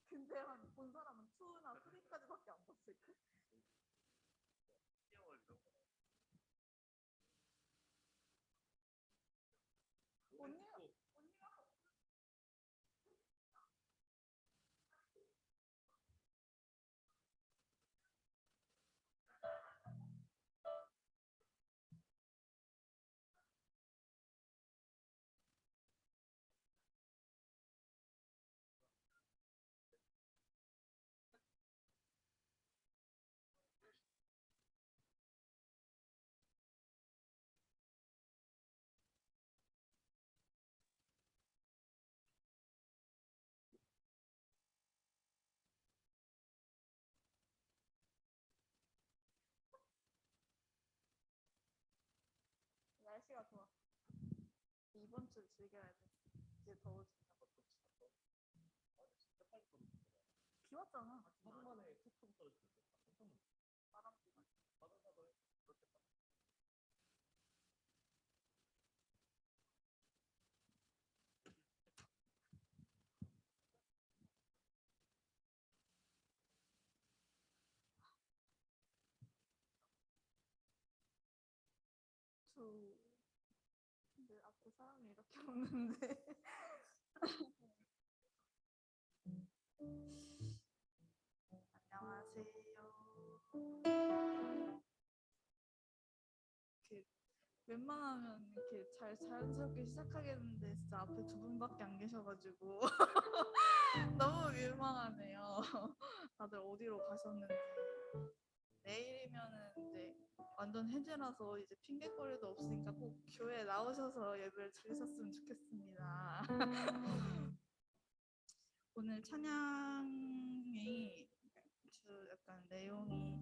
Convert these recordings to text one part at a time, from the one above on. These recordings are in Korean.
근데 본 사람은 2나 3까지밖에 안 봤을까? 언니가 날씨가 좋아. 이번 주 즐겨야 돼. 이제 더워진다. 비 왔잖아. 하루 만에 툭툭 떨어졌을 때 바람 비가. 근데 앞에 사람이 이렇게 없는데. 안녕하세요. 이렇게 웬만하면 이렇게 잘 자연스럽게 시작하겠는데 진짜 앞에 2분밖에 안 계셔가지고 너무 민망하네요. 다들 어디로 가셨는지. 내일이면은 이제 완전 해제라서 이제 핑계거리도 없으니까 꼭 교회에 나오셔서 예배를 들으셨으면 좋겠습니다. 오늘 찬양이 약간 내용이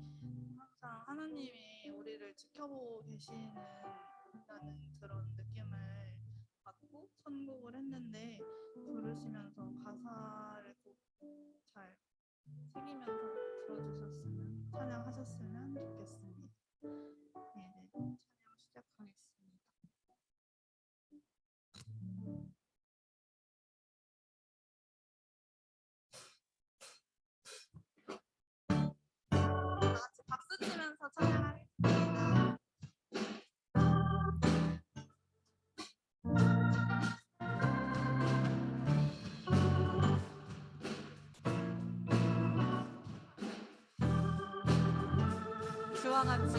항상 하나님이 우리를 지켜보고 계시는다는 그런 느낌을 받고 선곡을 했는데 부르시면서 가사를 꼭 잘 새기면서 들어주셨으면 찬양하셨으면 좋겠습니다. 네, 찬양 시작하겠습니다. 같이 박수 치면서 찬양하겠습니다. 주와 같이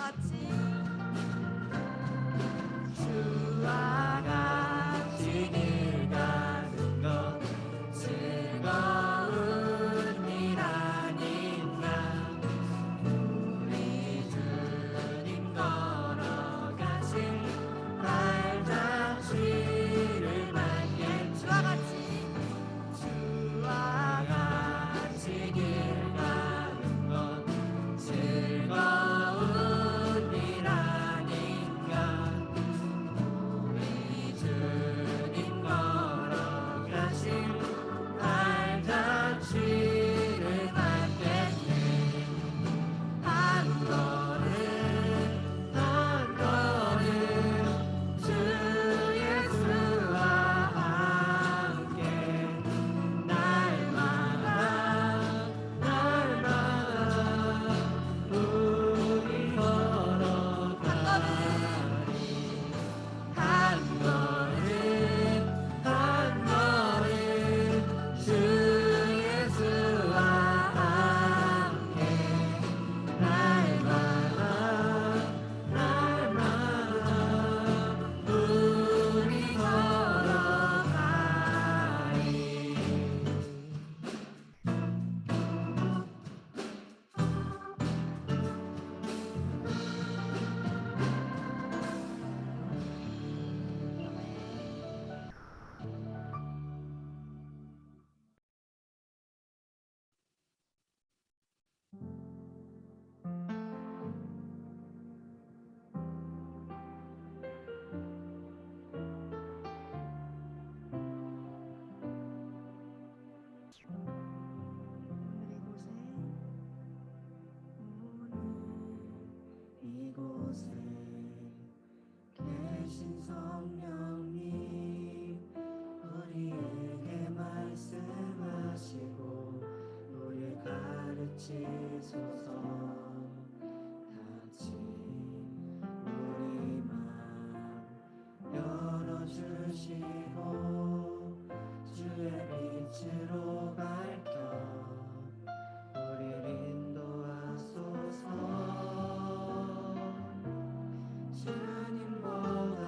같이 주와 같이 길 가는 것 즐거운 일 아닌가. 우리 주님 걸어가신 발자취를 밟게 주와 같이 주와 같이 길 가는 것 즐거운 일 아닌가. 우리 주님 걸어가신 발자취를 밟겠네. 한 걸음 한 걸음 주 예수와 함께 날마다 우리 걸어가리. 한 걸음 한 걸음 주 예수와 함께 날마다 우리 걸어가리. 이곳에 계신 성령님 우리에게 말씀하시고 우리 가르치소서. 같이 우리 맘 열어주시고 주의 빛으로 밝혀 우리를 인도하소서. 주님보다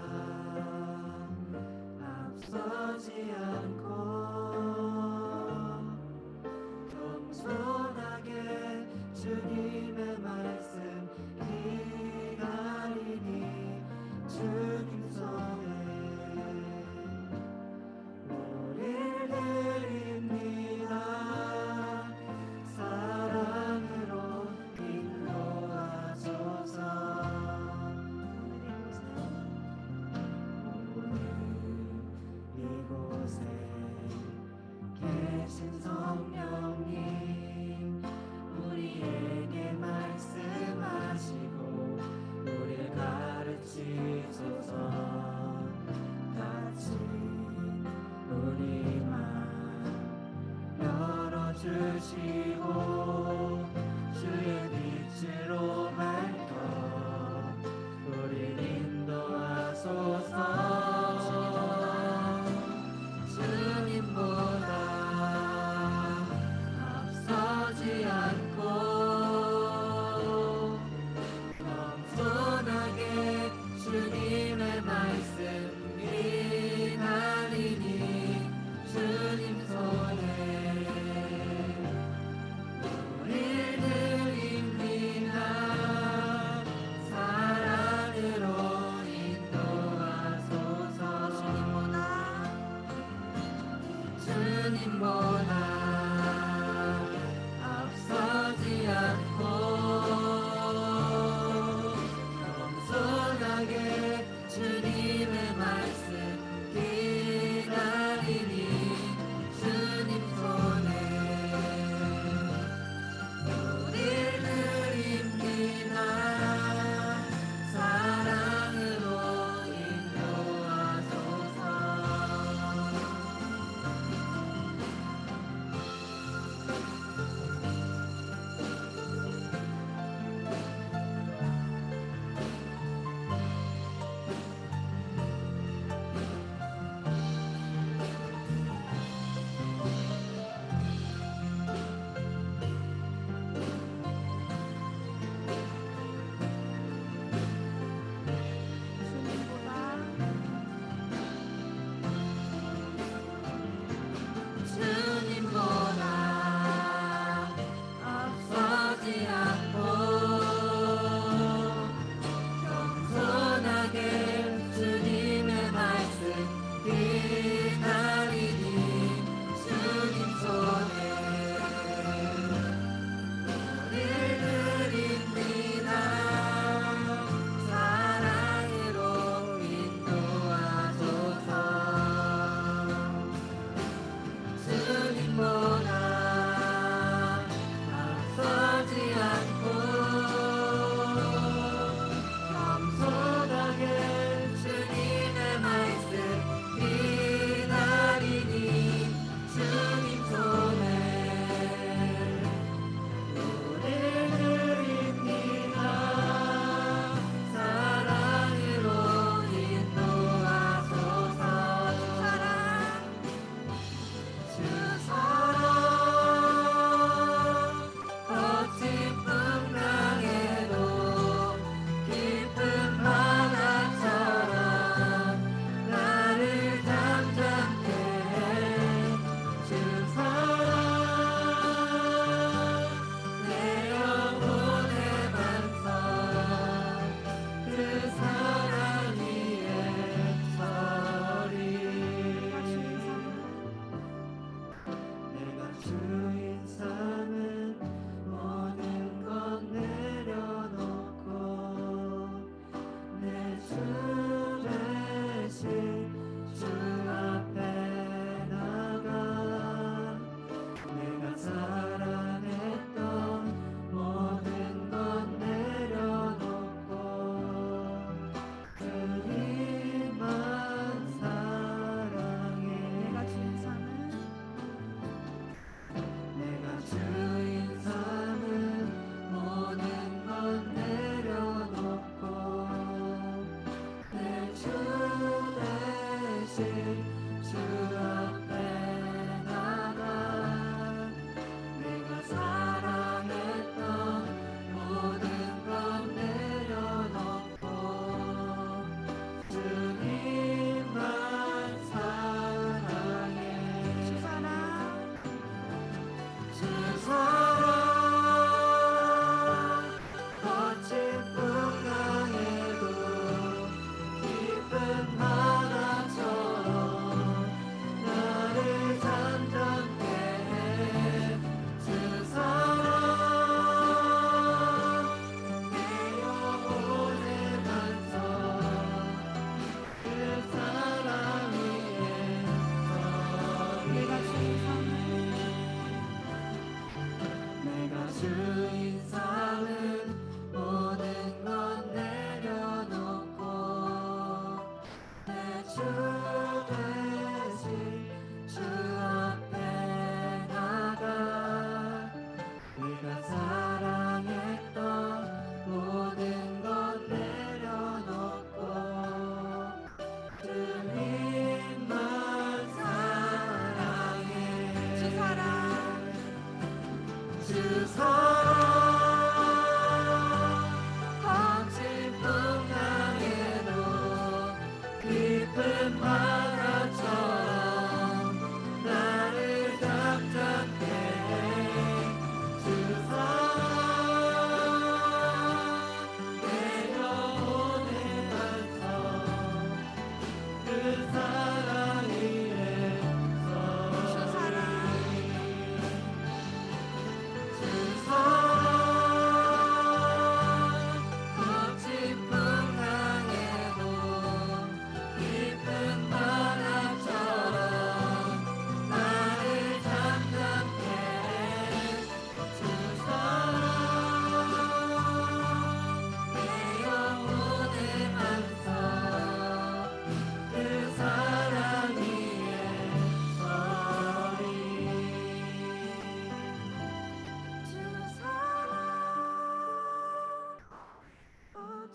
앞서지 않고 겸손하게 주님의 말씀 기다리니 주님 손에 우릴 드립니다. 사랑으로 인도하소서. 이곳에 계신 성령님 우리에게 말씀하시고 우리를 가르치소서. 같이 우리 맘 열어주시고 주의 빛으로 밝혀 우리를 인도하소서. 주님보다 앞서지 않고 겸손하게 주님의 말씀 기다리니 주님 손에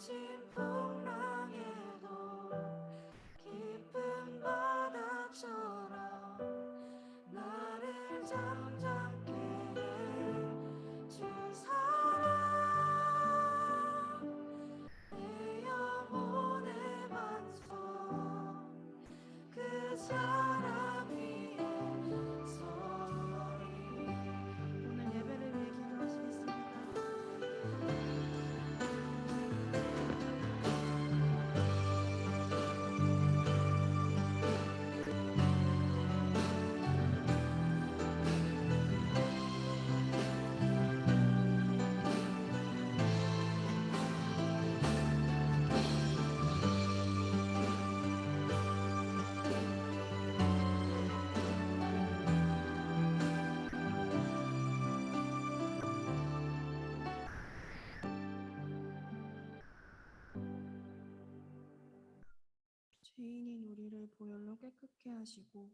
거친 풍랑에도 깊은 바다처럼 나를 잠잠케 해준 사랑 내 영혼의 반석 그 사랑 위에 서리. 오늘 예배를 위해 기도하시겠습니다. 죄인인 우리를 보혈로 깨끗게 하시고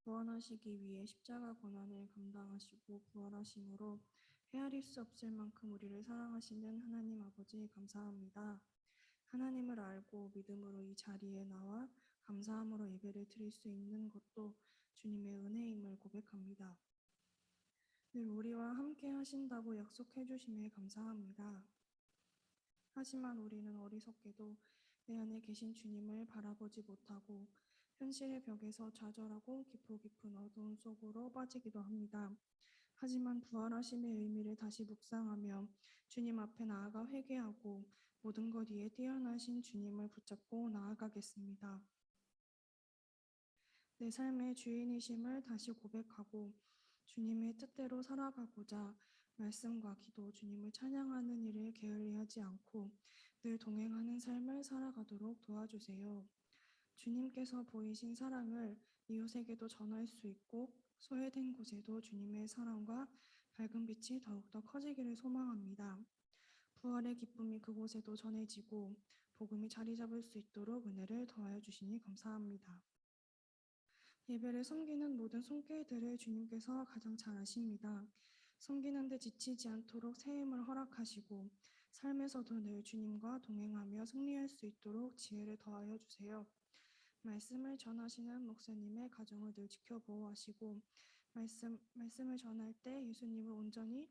구원하시기 위해 십자가 고난을 감당하시고 부활하심으로 헤아릴 수 없을 만큼 우리를 사랑하시는 하나님 아버지 감사합니다. 하나님을 알고 믿음으로 이 자리에 나와 감사함으로 예배를 드릴 수 있는 것도 주님의 은혜임을 고백합니다. 늘 우리와 함께 하신다고 약속해 주심에 감사합니다. 하지만 우리는 어리석게도 내 안에 계신 주님을 바라보지 못하고 현실의 벽에서 좌절하고 깊고 깊은 어두운 속으로 빠지기도 합니다. 하지만 부활하심의 의미를 다시 묵상하며 주님 앞에 나아가 회개하고 모든 것 위에 뛰어나신 주님을 붙잡고 나아가겠습니다. 내 삶의 주인이심을 다시 고백하고 주님의 뜻대로 살아가고자 말씀과 기도, 주님을 찬양하는 일을 게을리하지 않고 늘 동행하는 삶을 살아가도록 도와주세요. 주님께서 보이신 사랑을 이웃에게도 전할 수 있고 소외된 곳에도 주님의 사랑과 밝은 빛이 더욱더 커지기를 소망합니다. 부활의 기쁨이 그곳에도 전해지고 복음이 자리 잡을 수 있도록 은혜를 더하여 주시니 감사합니다. 예배를 섬기는 모든 손길들을 주님께서 가장 잘 아십니다. 섬기는 데 지치지 않도록 새 힘을 허락하시고 삶에서도 늘 주님과 동행하며 승리할 수 있도록 지혜를 더하여 주세요. 말씀을 전하시는 목사님의 가정을 늘 지켜보호하시고 말씀을 전할 때 예수님을 온전히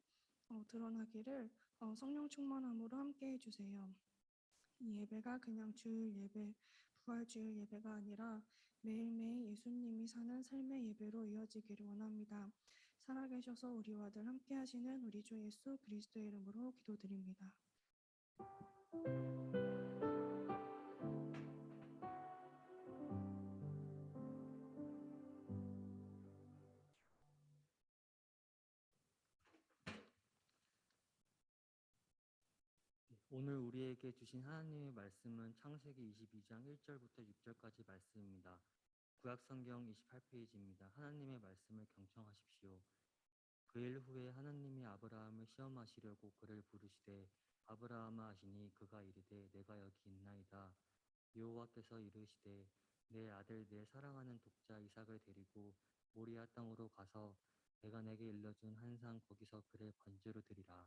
드러나기를 성령 충만함으로 함께 해주세요. 이 예배가 그냥 주일 예배, 부활 주일 예배가 아니라 매일매일 예수님이 사는 삶의 예배로 이어지기를 원합니다. 살아계셔서 우리와 늘 함께 하시는 우리 주 예수 그리스도의 이름으로 기도드립니다. 오늘 우리에게 주신 하나님의 말씀은 창세기 22장 1절부터 6절까지 말씀입니다. 구약성경 28페이지입니다. 하나님의 말씀을 경청하십시오. 그 일 후에 하나님이 아브라함을 시험하시려고 그를 부르시되 아브라함아 하시니 그가 이르되 내가 여기 있나이다. 여호와께서 이르시되 내 아들 내 사랑하는 독자 이삭을 데리고 모리아 땅으로 가서 내가 내게 일러준 한 산 거기서 그를 번제로 드리라.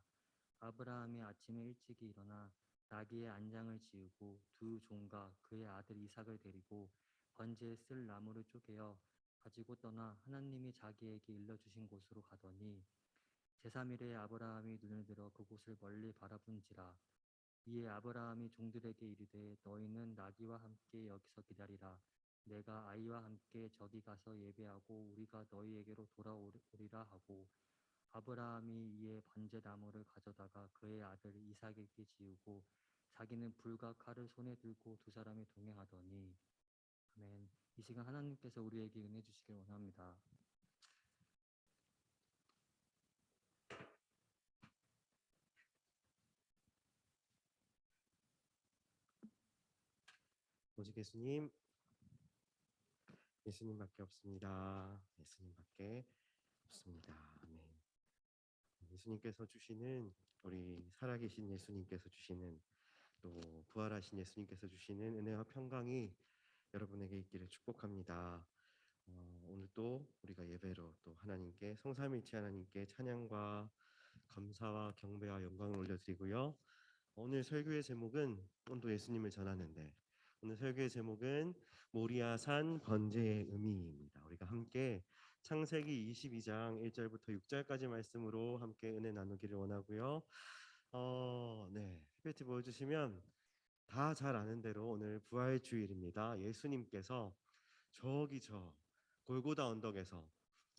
아브라함이 아침에 일찍이 일어나 나귀의 안장을 지우고 두 종과 그의 아들 이삭을 데리고 번제에 쓸 나무를 쪼개어 가지고 떠나 하나님이 자기에게 일러주신 곳으로 가더니 제3일에 아브라함이 눈을 들어 그곳을 멀리 바라본지라. 이에 아브라함이 종들에게 이르되 너희는 나귀와 함께 여기서 기다리라. 내가 아이와 함께 저기 가서 예배하고 우리가 너희에게로 돌아오리라 하고 아브라함이 이에 번제나무를 가져다가 그의 아들 이삭에게 지우고 자기는 불과 칼을 손에 들고 두 사람이 동행하더니 아멘. 이 시간 하나님께서 우리에게 은혜 주시길 원합니다. 오직 예수님, 예수님밖에 없습니다. 예수님밖에 없습니다. 아멘. 예수님께서 주시는 우리 살아계신 예수님께서 주시는 또 부활하신 예수님께서 주시는 은혜와 평강이 여러분에게 있기를 축복합니다. 오늘 또 우리가 예배로 또 하나님께 성삼일체 하나님께 찬양과 감사와 경배와 영광을 올려드리고요. 오늘 설교의 제목은 또 예수님을 전하는데 오늘 설교의 제목은 모리아산 번제의 의미입니다. 우리가 함께 창세기 22장 1절부터 6절까지 말씀으로 함께 은혜 나누기를 원하고요. 네, PPT 보여주시면 다 잘 아는 대로 오늘 부활주일입니다. 예수님께서 저기 저 골고다 언덕에서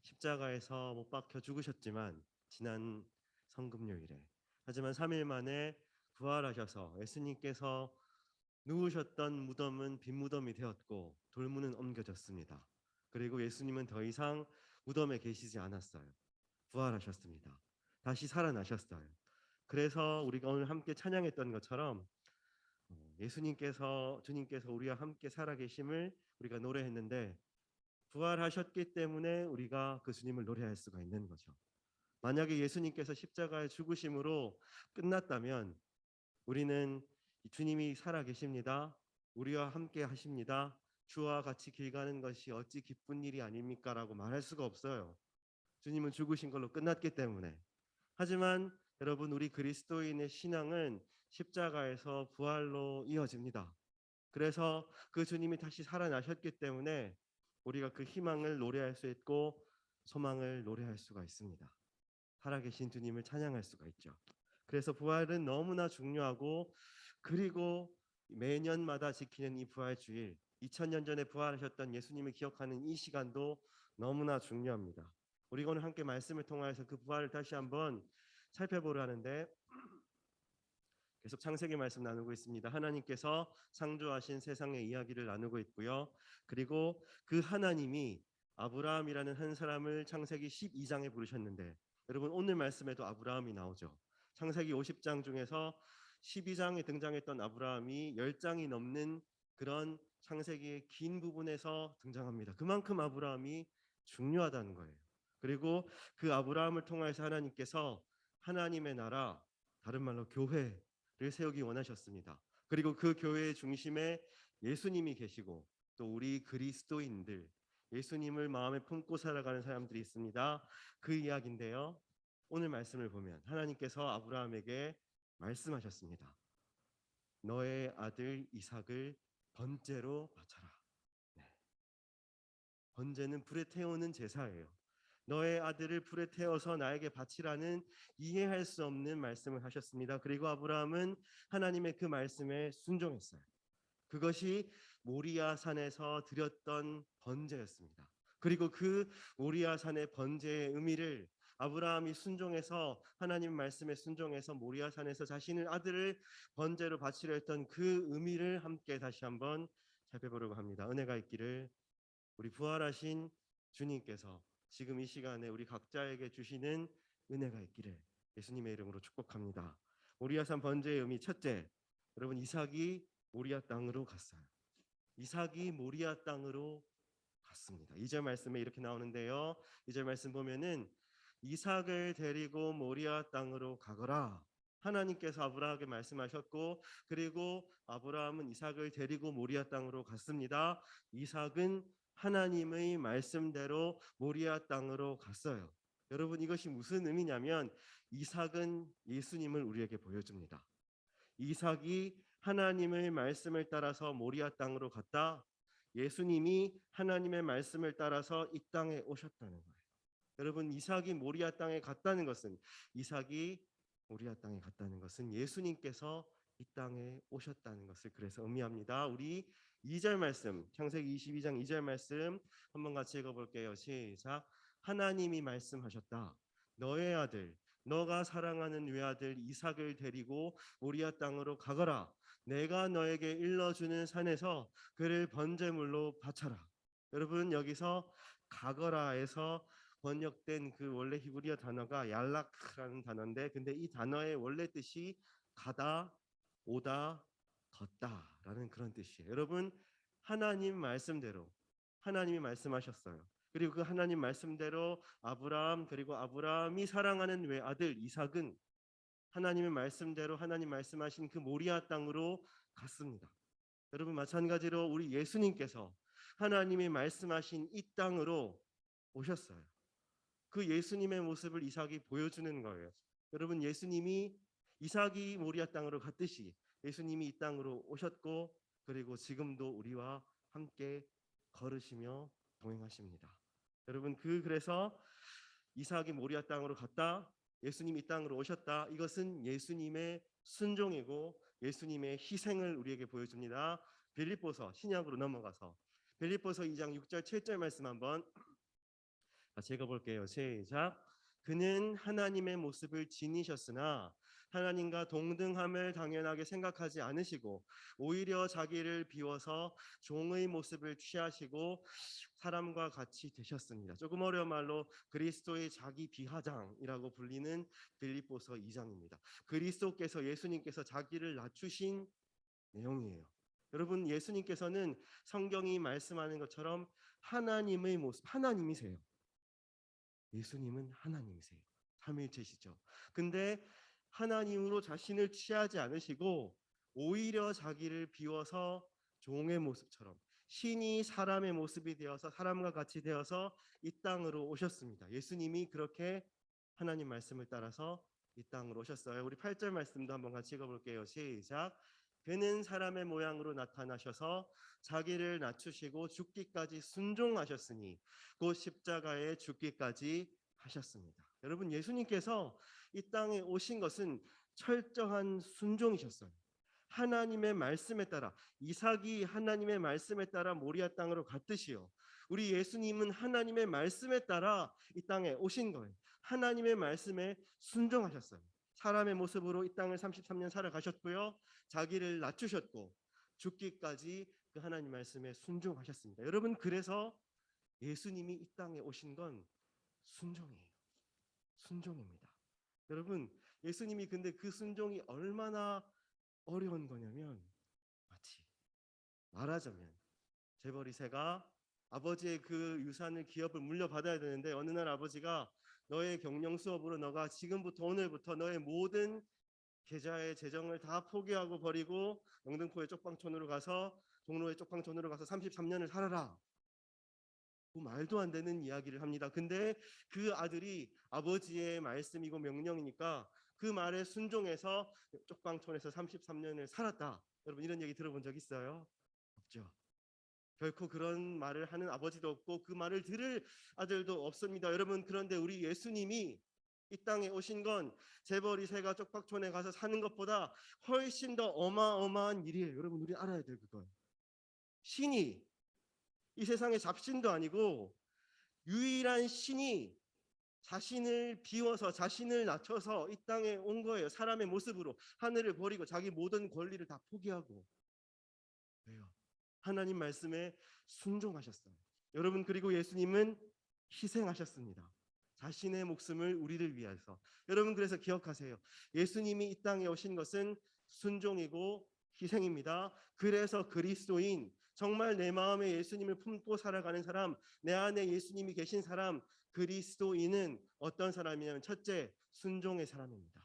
십자가에서 못 박혀 죽으셨지만 지난 성금요일에 하지만 3일 만에 부활하셔서 예수님께서 누우셨던 무덤은 빈 무덤이 되었고 돌문은 옮겨졌습니다. 그리고 예수님은 더 이상 무덤에 계시지 않았어요. 부활하셨습니다. 다시 살아나셨어요. 그래서 우리가 오늘 함께 찬양했던 것처럼 주님께서 우리와 함께 살아계심을 우리가 노래했는데 부활하셨기 때문에 우리가 그 주님을 노래할 수가 있는 거죠. 만약에 예수님께서 십자가의 죽으심으로 끝났다면 우리는 주님이 살아계십니다. 우리와 함께 하십니다. 주와 같이 길 가는 것이 어찌 기쁜 일이 아닙니까? 라고 말할 수가 없어요. 주님은 죽으신 걸로 끝났기 때문에. 하지만 여러분, 우리 그리스도인의 신앙은 십자가에서 부활로 이어집니다. 그래서 그 주님이 다시 살아나셨기 때문에 우리가 그 희망을 노래할 수 있고 소망을 노래할 수가 있습니다. 살아계신 주님을 찬양할 수가 있죠. 그래서 부활은 너무나 중요하고 그리고 매년마다 지키는 이 부활주일 2000년 전에 부활하셨던 예수님을 기억하는 이 시간도 너무나 중요합니다. 우리가 오늘 함께 말씀을 통해서 그 부활을 다시 한번 살펴보려 하는데 계속 창세기 말씀 나누고 있습니다. 하나님께서 창조하신 세상의 이야기를 나누고 있고요. 그리고 그 하나님이 아브라함이라는 한 사람을 창세기 12장에 부르셨는데 여러분 오늘 말씀에도 아브라함이 나오죠. 창세기 50장 중에서 12장에 등장했던 아브라함이 10장이 넘는 그런 창세기의 긴 부분에서 등장합니다. 그만큼 아브라함이 중요하다는 거예요. 그리고 그 아브라함을 통해서 하나님께서 하나님의 나라, 다른 말로 교회를 세우기 원하셨습니다. 그리고 그 교회의 중심에 예수님이 계시고 또 우리 그리스도인들, 예수님을 마음에 품고 살아가는 사람들이 있습니다. 그 이야기인데요. 오늘 말씀을 보면 하나님께서 아브라함에게 말씀하셨습니다. 너의 아들 이삭을 번제로 바쳐라. 네. 번제는 불에 태우는 제사예요. 너의 아들을 불에 태워서 나에게 바치라는 이해할 수 없는 말씀을 하셨습니다. 그리고 아브라함은 하나님의 그 말씀에 순종했어요. 그것이 모리아 산에서 드렸던 번제였습니다. 그리고 그 모리아 산의 번제의 의미를 아브라함이 순종해서 하나님 말씀에 순종해서 모리아 산에서 자신의 아들을 번제로 바치려 했던 그 의미를 함께 다시 한번 살펴보려고 합니다. 은혜가 있기를 우리 부활하신 주님께서 지금 이 시간에 우리 각자에게 주시는 은혜가 있기를 예수님의 이름으로 축복합니다. 모리아산 번제의 의미 첫째, 여러분 이삭이 모리아 땅으로 갔어요. 이삭이 모리아 땅으로 갔습니다. 2절 말씀에 이렇게 나오는데요. 2절 말씀 보면은 이삭을 데리고 모리아 땅으로 가거라. 하나님께서 아브라함에게 말씀하셨고 그리고 아브라함은 이삭을 데리고 모리아 땅으로 갔습니다. 이삭은 하나님의 말씀대로 모리아 땅으로 갔어요. 여러분 이것이 무슨 의미냐면 이삭은 예수님을 우리에게 보여줍니다. 이삭이 하나님의 말씀을 따라서 모리아 땅으로 갔다. 예수님이 하나님의 말씀을 따라서 이 땅에 오셨다는 거예요. 여러분 이삭이 모리아 땅에 갔다는 것은 예수님께서 이 땅에 오셨다는 것을 그래서 의미합니다. 우리 2절 말씀 창세기 22장 2절 말씀 한번 같이 읽어볼게요. 시작. 하나님이 말씀하셨다. 너의 아들 너가 사랑하는 외아들 이삭을 데리고 모리아 땅으로 가거라. 내가 너에게 일러주는 산에서 그를 번제물로 바쳐라. 여러분 여기서 가거라에서 번역된 그 원래 히브리어 단어가 얄라크라는 단어인데 근데 이 단어의 원래 뜻이 가다, 오다, 걷다라는 그런 뜻이에요. 여러분 하나님 말씀대로 하나님이 말씀하셨어요. 그리고 그 하나님 말씀대로 아브라함 그리고 아브라함이 사랑하는 외아들 이삭은 하나님의 말씀대로 하나님 말씀하신 그 모리아 땅으로 갔습니다. 여러분 마찬가지로 우리 예수님께서 하나님이 말씀하신 이 땅으로 오셨어요. 그 예수님의 모습을 이삭이 보여주는 거예요. 여러분 예수님이 이삭이 모리아 땅으로 갔듯이 예수님이 이 땅으로 오셨고 그리고 지금도 우리와 함께 걸으시며 동행하십니다. 여러분 그래서 이삭이 모리아 땅으로 갔다 예수님이 이 땅으로 오셨다. 이것은 예수님의 순종이고 예수님의 희생을 우리에게 보여줍니다. 빌립보서 신약으로 넘어가서 빌립보서 2장 6절 7절 말씀 한번 같이 읽어볼게요. 시작. 그는 하나님의 모습을 지니셨으나 하나님과 동등함을 당연하게 생각하지 않으시고 오히려 자기를 비워서 종의 모습을 취하시고 사람과 같이 되셨습니다. 조금 어려운 말로 그리스도의 자기 비하장이라고 불리는 빌립보서 2장입니다. 그리스도께서 예수님께서 자기를 낮추신 내용이에요. 여러분 예수님께서는 성경이 말씀하는 것처럼 하나님의 모습, 하나님이세요. 예수님은 하나님이세요. 삼위일체시죠. 근데 하나님으로 자신을 취하지 않으시고 오히려 자기를 비워서 종의 모습처럼 신이 사람의 모습이 되어서 사람과 같이 되어서 이 땅으로 오셨습니다. 예수님이 그렇게 하나님 말씀을 따라서 이 땅으로 오셨어요. 우리 8절 말씀도 한번 같이 읽어볼게요. 시작. 그는 사람의 모양으로 나타나셔서 자기를 낮추시고 죽기까지 순종하셨으니 곧 십자가에 죽기까지 하셨습니다. 여러분 예수님께서 이 땅에 오신 것은 철저한 순종이셨어요. 하나님의 말씀에 따라 이삭이 하나님의 말씀에 따라 모리아 땅으로 갔듯이요. 우리 예수님은 하나님의 말씀에 따라 이 땅에 오신 거예요. 하나님의 말씀에 순종하셨어요. 사람의 모습으로 이 땅을 33년 살아가셨고요. 자기를 낮추셨고 죽기까지 그 하나님 말씀에 순종하셨습니다. 여러분 그래서 예수님이 이 땅에 오신 건 순종이에요. 순종입니다. 여러분 예수님이 근데 그 순종이 얼마나 어려운 거냐면 마치 말하자면 재벌이세가 아버지의 그 유산을 기업을 물려받아야 되는데 어느 날 아버지가 너의 경영 수업으로 너가 지금부터 오늘부터 너의 모든 계좌의 재정을 다 포기하고 버리고 영등포의 쪽방촌으로 가서 종로의 쪽방촌으로 가서 33년을 살아라. 그 말도 안 되는 이야기를 합니다. 근데 그 아들이 아버지의 말씀이고 명령이니까 그 말에 순종해서 쪽방촌에서 33년을 살았다. 여러분 이런 얘기 들어본 적 있어요? 없죠. 결코 그런 말을 하는 아버지도 없고 그 말을 들을 아들도 없습니다. 여러분 그런데 우리 예수님이 이 땅에 오신 건 재벌이세가 쪽방촌에 가서 사는 것보다 훨씬 더 어마어마한 일이에요. 여러분 우리 알아야 될 그건. 신이 이 세상의 잡신도 아니고 유일한 신이 자신을 비워서 자신을 낮춰서 이 땅에 온 거예요. 사람의 모습으로 하늘을 버리고 자기 모든 권리를 다 포기하고. 왜요? 하나님 말씀에 순종하셨어요. 여러분 그리고 예수님은 희생하셨습니다. 자신의 목숨을 우리를 위해서. 여러분 그래서 기억하세요. 예수님이 이 땅에 오신 것은 순종이고 희생입니다. 그래서 그리스도인 정말 내 마음에 예수님을 품고 살아가는 사람, 내 안에 예수님이 계신 사람, 그리스도인은 어떤 사람이냐면 첫째, 순종의 사람입니다.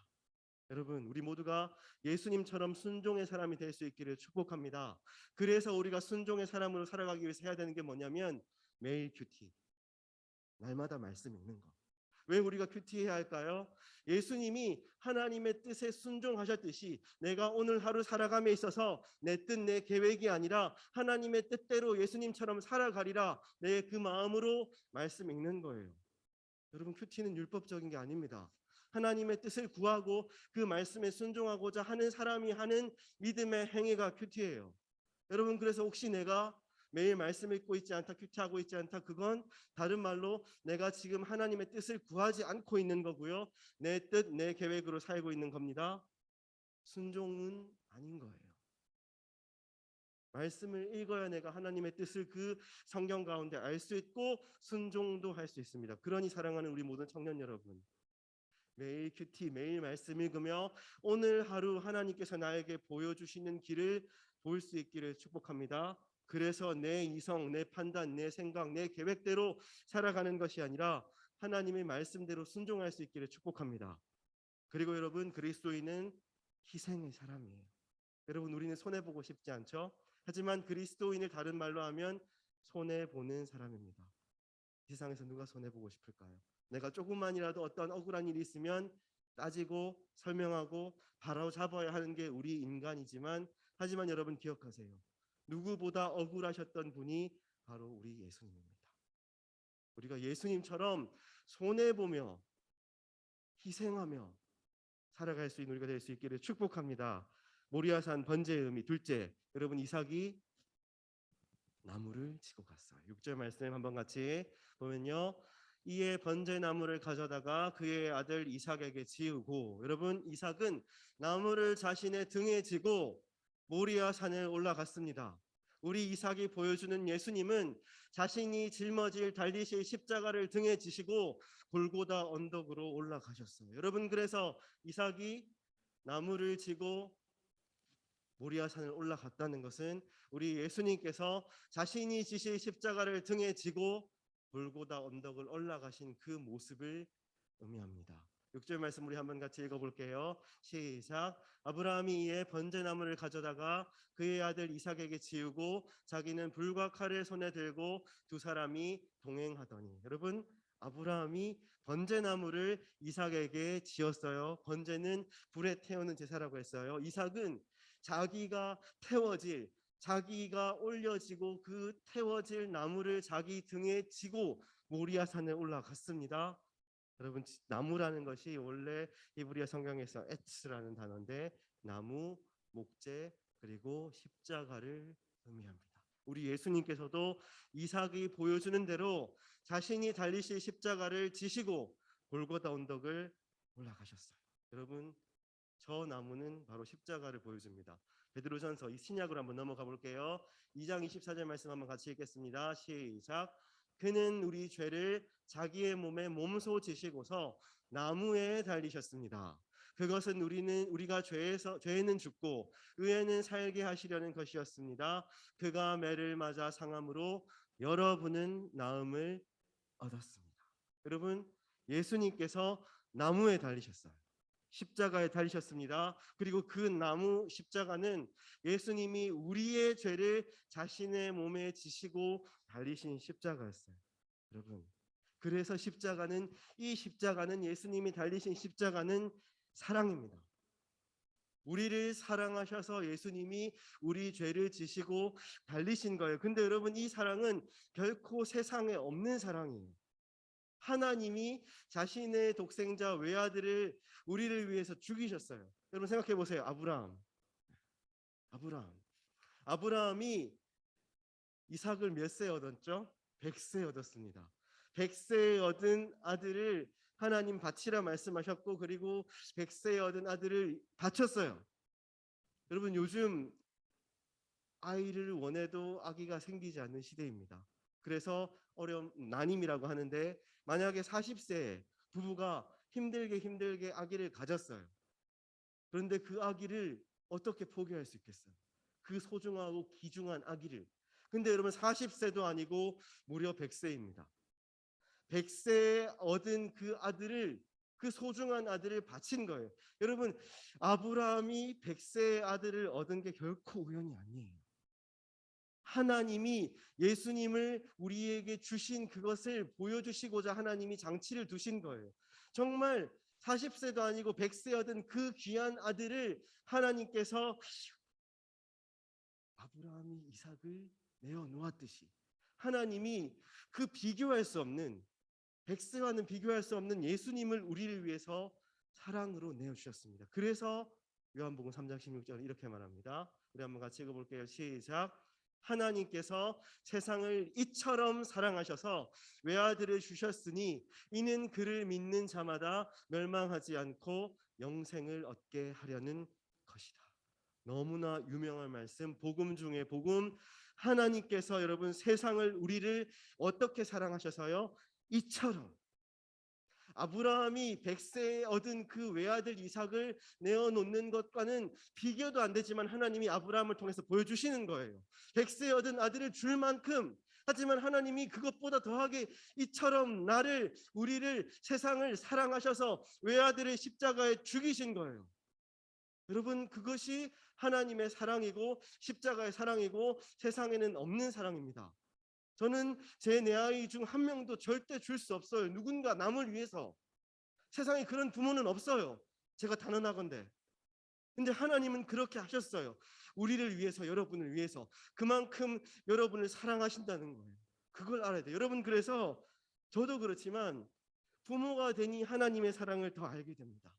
여러분 우리 모두가 예수님처럼 순종의 사람이 될 수 있기를 축복합니다. 그래서 우리가 순종의 사람으로 살아가기 위해서 해야 되는 게 뭐냐면 매일 큐티, 날마다 말씀 읽는 거. 왜 우리가 큐티해야 할까요? 예수님이 하나님의 뜻에 순종하셨듯이 내가 오늘 하루 살아감에 있어서 내 뜻, 내 계획이 아니라 하나님의 뜻대로 예수님처럼 살아가리라 내 그 마음으로 말씀 읽는 거예요. 여러분 큐티는 율법적인 게 아닙니다. 하나님의 뜻을 구하고 그 말씀에 순종하고자 하는 사람이 하는 믿음의 행위가 큐티예요. 여러분 그래서 혹시 내가 매일 말씀 읽고 있지 않다, 큐티하고 있지 않다, 그건 다른 말로 내가 지금 하나님의 뜻을 구하지 않고 있는 거고요. 내 뜻, 내 계획으로 살고 있는 겁니다. 순종은 아닌 거예요. 말씀을 읽어야 내가 하나님의 뜻을 그 성경 가운데 알 수 있고 순종도 할 수 있습니다. 그러니 사랑하는 우리 모든 청년 여러분, 매일 큐티, 매일 말씀 읽으며 오늘 하루 하나님께서 나에게 보여주시는 길을 볼 수 있기를 축복합니다. 그래서 내 이성, 내 판단, 내 생각, 내 계획대로 살아가는 것이 아니라 하나님의 말씀대로 순종할 수 있기를 축복합니다. 그리고 여러분 그리스도인은 희생의 사람이에요. 여러분 우리는 손해보고 싶지 않죠? 하지만 그리스도인을 다른 말로 하면 손해보는 사람입니다. 이 세상에서 누가 손해보고 싶을까요? 내가 조금만이라도 어떤 억울한 일이 있으면 따지고 설명하고 바로잡아야 하는 게 우리 인간이지만, 하지만 여러분 기억하세요. 누구보다 억울하셨던 분이 바로 우리 예수님입니다. 우리가 예수님처럼 손해보며 희생하며 살아갈 수 있는 우리가 될 수 있기를 축복합니다. 모리아산 번제의 의미 둘째, 여러분 이삭이 나무를 지고 갔어요. 6절 말씀 한번 같이 보면요. 이에 번제 나무를 가져다가 그의 아들 이삭에게 지우고, 여러분 이삭은 나무를 자신의 등에 지고 모리아 산에 올라갔습니다. 우리 이삭이 보여주는 예수님은 자신이 짊어질 달리실 십자가를 등에 지시고 골고다 언덕으로 올라가셨어요. 여러분 그래서 이삭이 나무를 지고 모리아 산을 올라갔다는 것은 우리 예수님께서 자신이 지실 십자가를 등에 지고 골고다 언덕을 올라가신 그 모습을 의미합니다. 6절 말씀 우리 한번 같이 읽어볼게요. 시작. 아브라함이 이에 번제나무를 가져다가 그의 아들 이삭에게 지우고 자기는 불과 칼을 손에 들고 두 사람이 동행하더니, 여러분 아브라함이 번제나무를 이삭에게 지었어요. 번제는 불에 태우는 제사라고 했어요. 이삭은 자기가 태워질, 자기가 올려지고 그 태워질 나무를 자기 등에 지고 모리아산에 올라갔습니다. 여러분 나무라는 것이 원래 히브리어 성경에서 에츠라는 단어인데 나무, 목재, 그리고 십자가를 의미합니다. 우리 예수님께서도 이삭이 보여주는 대로 자신이 달리실 십자가를 지시고 골고다 언덕을 올라가셨어요. 여러분 저 나무는 바로 십자가를 보여줍니다. 베드로전서 이 신약으로 한번 넘어가 볼게요. 2장 24절 말씀 한번 같이 읽겠습니다. 시작. 그는 우리 죄를 자기의 몸에 몸소 지시고서 나무에 달리셨습니다. 그것은 우리가 죄에는 죽고 의에는 살게 하시려는 것이었습니다. 그가 매를 맞아 상함으로 여러분은 나음을 얻었습니다. 여러분 예수님께서 나무에 달리셨어요. 십자가에 달리셨습니다. 그리고 그 나무 십자가는 예수님이 우리의 죄를 자신의 몸에 지시고 달리신 십자가였어요. 여러분 그래서 이 십자가는 예수님이 달리신 십자가는 사랑입니다. 우리를 사랑하셔서 예수님이 우리 죄를 지시고 달리신 거예요. 근데 여러분 이 사랑은 결코 세상에 없는 사랑이에요. 하나님이 자신의 독생자 외아들을 우리를 위해서 죽이셨어요. 여러분 생각해 보세요. 아브라함이 이삭을 몇 세 얻었죠? 100세 얻었습니다. 100세에 얻은 아들을 하나님 바치라 말씀하셨고, 그리고 100세에 얻은 아들을 바쳤어요. 여러분 요즘 아이를 원해도 아기가 생기지 않는 시대입니다. 그래서 난임이라고 하는데, 만약에 40세에 부부가 힘들게 아기를 가졌어요. 그런데 그 아기를 어떻게 포기할 수 있겠어요? 그 소중하고 귀중한 아기를. 근데 여러분 40세도 아니고 무려 100세입니다. 100세에 얻은 그 아들을, 그 소중한 아들을 바친 거예요. 여러분 아브라함이 100세의 아들을 얻은 게 결코 우연이 아니에요. 하나님이 예수님을 우리에게 주신 그것을 보여주시고자 하나님이 장치를 두신 거예요. 정말 40세도 아니고 100세 얻은 그 귀한 아들을 하나님께서 아브라함이 이삭을 내어 놓았듯이 하나님이 그 비교할 수 없는, 100세와는 비교할 수 없는 예수님을 우리를 위해서 사랑으로 내어주셨습니다. 그래서 요한복음 3장 16절 이렇게 말합니다. 우리 한번 같이 읽어볼게요. 시작. 하나님께서 세상을 이처럼 사랑하셔서 외아들을 주셨으니 이는 그를 믿는 자마다 멸망하지 않고 영생을 얻게 하려는 것이다. 너무나 유명한 말씀, 복음 중에 복음. 하나님께서 여러분 세상을, 우리를 어떻게 사랑하셔서요? 이처럼. 아브라함이 100세에 얻은 그 외아들 이삭을 내어놓는 것과는 비교도 안 되지만 하나님이 아브라함을 통해서 보여주시는 거예요. 100세에 얻은 아들을 줄 만큼, 하지만 하나님이 그것보다 더하게 이처럼 우리를, 세상을 사랑하셔서 외아들을 십자가에 죽이신 거예요. 여러분 그것이 하나님의 사랑이고 십자가의 사랑이고 세상에는 없는 사랑입니다. 저는 제 내 아이 중 한 명도 절대 줄 수 없어요. 누군가 남을 위해서. 세상에 그런 부모는 없어요. 제가 단언하건대. 근데 하나님은 그렇게 하셨어요. 우리를 위해서, 여러분을 위해서. 그만큼 여러분을 사랑하신다는 거예요. 그걸 알아야 돼요. 여러분, 그래서 저도 그렇지만 부모가 되니 하나님의 사랑을 더 알게 됩니다.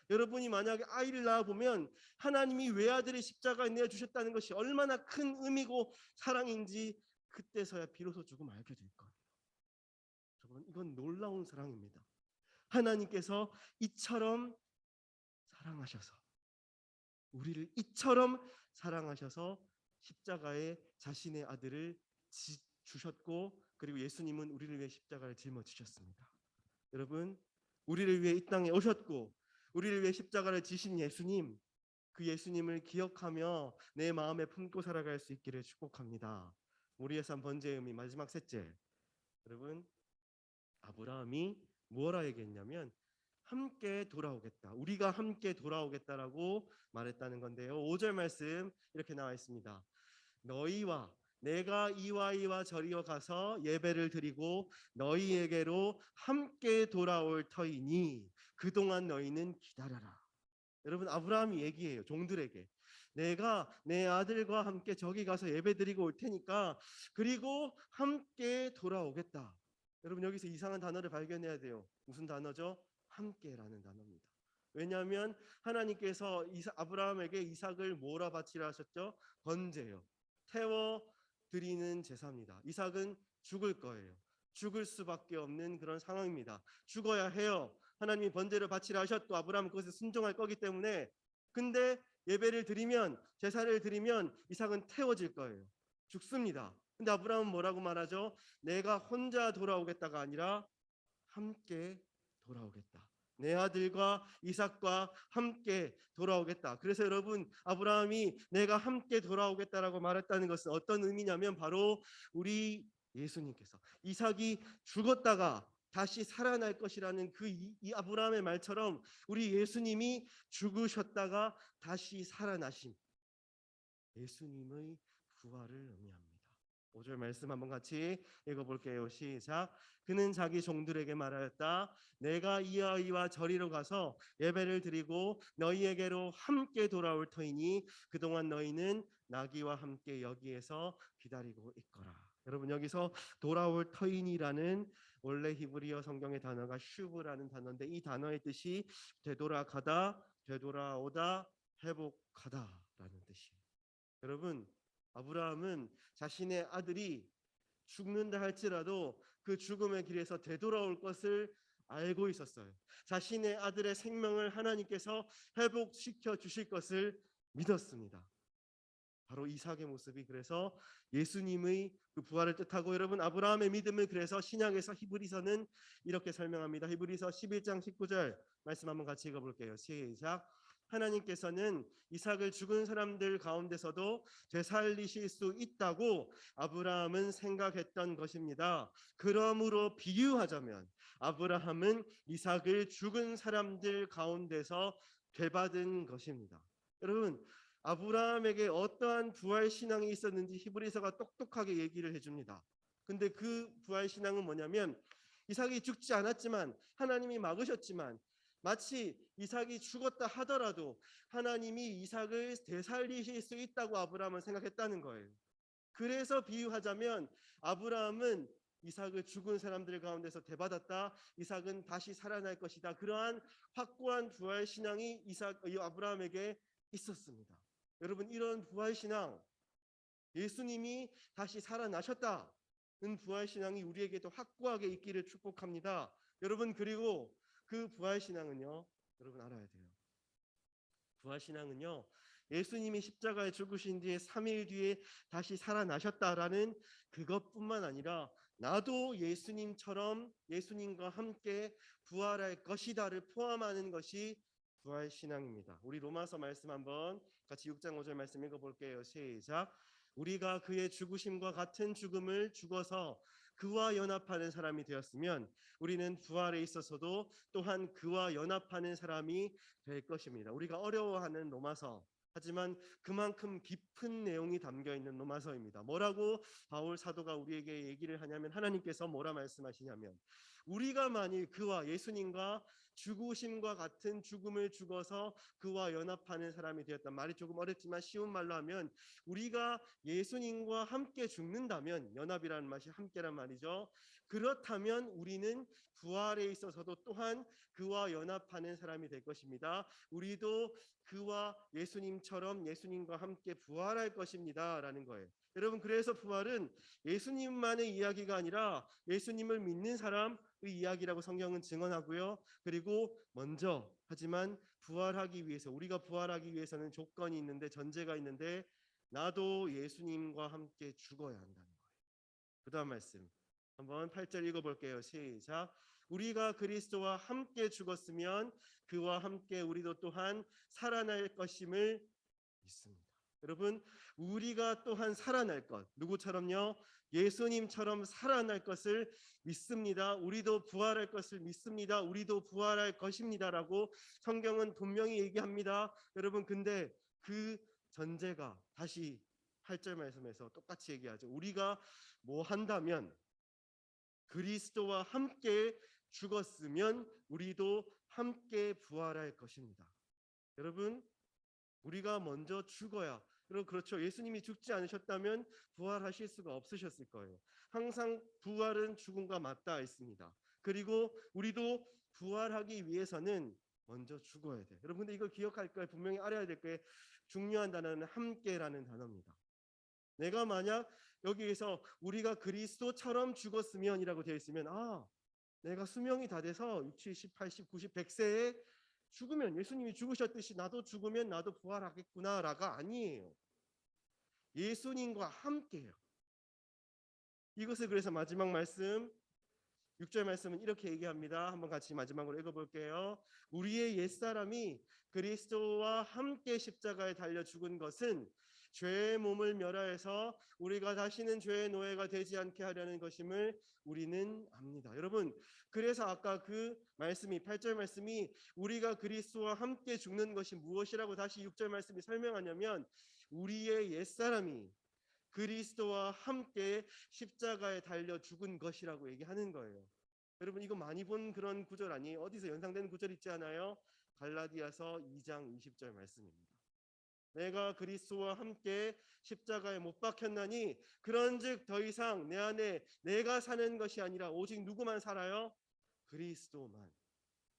여러분이 만약에 아이를 낳아보면 하나님이 외아들의 십자가에 내어주셨다는 것이 얼마나 큰 의미고 사랑인지 그때서야 비로소 조금 알게 될 거예요. 이건 놀라운 사랑입니다. 하나님께서 이처럼 사랑하셔서, 우리를 이처럼 사랑하셔서 십자가에 자신의 아들을 주셨고, 그리고 예수님은 우리를 위해 십자가를 짊어지셨습니다. 여러분, 우리를 위해 이 땅에 오셨고 우리를 위해 십자가를 지신 예수님, 그 예수님을 기억하며 내 마음에 품고 살아갈 수 있기를 축복합니다. 우리의 삶 번제의 의미, 마지막 셋째. 여러분, 아브라함이 뭐라 얘기했냐면 함께 돌아오겠다. 우리가 함께 돌아오겠다라고 말했다는 건데요. 5절 말씀 이렇게 나와 있습니다. 너희와 내가 이와 이와 저리와 가서 예배를 드리고 너희에게로 함께 돌아올 터이니 그동안 너희는 기다려라. 여러분, 아브라함이 얘기해요. 종들에게. 내가 내 아들과 함께 저기 가서 예배 드리고 올 테니까 그리고 함께 돌아오겠다. 여러분, 여기서 이상한 단어를 발견해야 돼요. 무슨 단어죠? 함께라는 단어입니다. 왜냐하면 하나님께서 아브라함에게 이삭을 뭐라 바치라 하셨죠? 번제요. 태워 드리는 제사입니다. 이삭은 죽을 거예요. 죽을 수밖에 없는 그런 상황입니다. 죽어야 해요. 하나님이 번제를 바치라 하셨고 아브라함은 그것에 순종할 거기 때문에. 근데 예배를 드리면, 제사를 드리면 이삭은 태워질 거예요. 죽습니다. 근데 아브라함은 뭐라고 말하죠? 내가 혼자 돌아오겠다가 아니라 함께 돌아오겠다. 내 아들과 이삭과 함께 돌아오겠다. 그래서 여러분, 아브라함이 내가 함께 돌아오겠다라고 말했다는 것은 어떤 의미냐면 바로 우리 예수님께서 이삭이 죽었다가 다시 살아날 것이라는 이 아브라함의 말처럼 우리 예수님이 죽으셨다가 다시 살아나심, 예수님의 부활을 의미합니다. 5절 말씀 한번 같이 읽어볼게요. 시작. 그는 자기 종들에게 말하였다. 내가 이와 이와 저리로 가서 예배를 드리고 너희에게로 함께 돌아올 터이니 그동안 너희는 나귀와 함께 여기에서 기다리고 있거라. 여러분, 여기서 돌아올 터이니라는 원래 히브리어 성경의 단어가 슈브라는 단어인데 이 단어의 뜻이 되돌아가다, 되돌아오다, 회복하다라는 뜻이에요. 여러분, 아브라함은 자신의 아들이 죽는다 할지라도 그 죽음의 길에서 되돌아올 것을 알고 있었어요. 자신의 아들의 생명을 하나님께서 회복시켜 주실 것을 믿었습니다. 바로 이삭의 모습이 그래서 예수님의 그 부활을 뜻하고, 여러분, 아브라함의 믿음을 그래서 신약에서 히브리서는 이렇게 설명합니다. 히브리서 11장 19절 말씀 한번 같이 읽어볼게요. 시작. 하나님께서는 이삭을 죽은 사람들 가운데서도 되살리실 수 있다고 아브라함은 생각했던 것입니다. 그러므로 비유하자면 아브라함은 이삭을 죽은 사람들 가운데서 되받은 것입니다. 여러분, 아브라함에게 어떠한 부활 신앙이 있었는지 히브리서가 똑똑하게 얘기를 해줍니다. 근데 그 부활 신앙은 뭐냐면 이삭이 죽지 않았지만, 하나님이 막으셨지만, 마치 이삭이 죽었다 하더라도 하나님이 이삭을 되살리실 수 있다고 아브라함은 생각했다는 거예요. 그래서 비유하자면 아브라함은 이삭을 죽은 사람들 가운데서 되받았다, 이삭은 다시 살아날 것이다, 그러한 확고한 부활 신앙이 아브라함에게 있었습니다. 여러분, 이런 부활 신앙, 예수님이 다시 살아나셨다는 부활 신앙이 우리에게도 확고하게 있기를 축복합니다. 여러분, 그리고 그 부활 신앙은요, 여러분 알아야 돼요. 부활 신앙은요, 예수님이 십자가에 죽으신 뒤에 3일 뒤에 다시 살아나셨다라는 그것뿐만 아니라 나도 예수님처럼 예수님과 함께 부활할 것이다를 포함하는 것이 부활 신앙입니다. 우리 로마서 말씀 한번 같이 6장 5절 말씀 읽어볼게요. 시작. 우리가 그의 죽으심과 같은 죽음을 죽어서 그와 연합하는 사람이 되었으면 우리는 부활에 있어서도 또한 그와 연합하는 사람이 될 것입니다. 우리가 어려워하는 로마서, 하지만 그만큼 깊은 내용이 담겨 있는 로마서입니다. 뭐라고 바울 사도가 우리에게 얘기를 하냐면, 하나님께서 뭐라 말씀하시냐면 우리가 만일 그와 예수님과 죽으심과 같은 죽음을 죽어서 그와 연합하는 사람이 되었다. 말이 조금 어렵지만 쉬운 말로 하면 우리가 예수님과 함께 죽는다면, 연합이라는 말이 함께란 말이죠. 그렇다면 우리는 부활에 있어서도 또한 그와 연합하는 사람이 될 것입니다. 우리도 그와 예수님처럼 예수님과 함께 부활할 것입니다 라는 거예요. 여러분, 그래서 부활은 예수님만의 이야기가 아니라 예수님을 믿는 사람의 이야기라고 성경은 증언하고요. 그리고 먼저, 하지만 부활하기 위해서, 우리가 부활하기 위해서는 조건이 있는데, 전제가 있는데, 나도 예수님과 함께 죽어야 한다는 거예요. 그 다음 말씀 한번 8절 읽어볼게요. 시작. 우리가 그리스도와 함께 죽었으면 그와 함께 우리도 또한 살아날 것임을 믿습니다. 여러분, 우리가 또한 살아날 것, 누구처럼요? 예수님처럼 살아날 것을 믿습니다. 우리도 부활할 것을 믿습니다. 우리도 부활할 것입니다라고 성경은 분명히 얘기합니다. 여러분, 근데 그 전제가 다시 8절 말씀에서 똑같이 얘기하죠. 우리가 뭐 한다면, 그리스도와 함께 죽었으면 우리도 함께 부활할 것입니다. 여러분, 우리가 먼저 죽어야, 여러분 그렇죠. 예수님이 죽지 않으셨다면 부활하실 수가 없으셨을 거예요. 항상 부활은 죽음과 맞닿아 있습니다. 그리고 우리도 부활하기 위해서는 먼저 죽어야 돼. 여러분, 근데 이걸 기억할 거예요. 분명히 알아야 될 게, 중요한 단어는 함께라는 단어입니다. 내가 만약 여기에서 우리가 그리스도처럼 죽었으면이라고 되어 있으면, 내가 수명이 다 돼서 60, 70, 80, 90, 100세에 죽으면, 예수님이 죽으셨듯이 나도 죽으면 나도 부활하겠구나라가 아니에요. 예수님과 함께요. 이것을 그래서 마지막 말씀 6절 말씀은 이렇게 얘기합니다. 한번 같이 마지막으로 읽어볼게요. 우리의 옛사람이 그리스도와 함께 십자가에 달려 죽은 것은 죄의 몸을 멸하여서 우리가 다시는 죄의 노예가 되지 않게 하려는 것임을 우리는 압니다. 여러분, 그래서 아까 그 말씀이, 8절 말씀이 우리가 그리스도와 함께 죽는 것이 무엇이라고 다시 6절 말씀이 설명하냐면, 우리의 옛사람이 그리스도와 함께 십자가에 달려 죽은 것이라고 얘기하는 거예요. 여러분, 이거 많이 본 그런 구절 아니에요? 어디서 연상되는 구절 있지 않아요? 갈라디아서 2장 20절 말씀입니다. 내가 그리스도와 함께 십자가에 못 박혔나니 그런즉 더 이상 내 안에 내가 사는 것이 아니라 오직 누구만 살아요? 그리스도만.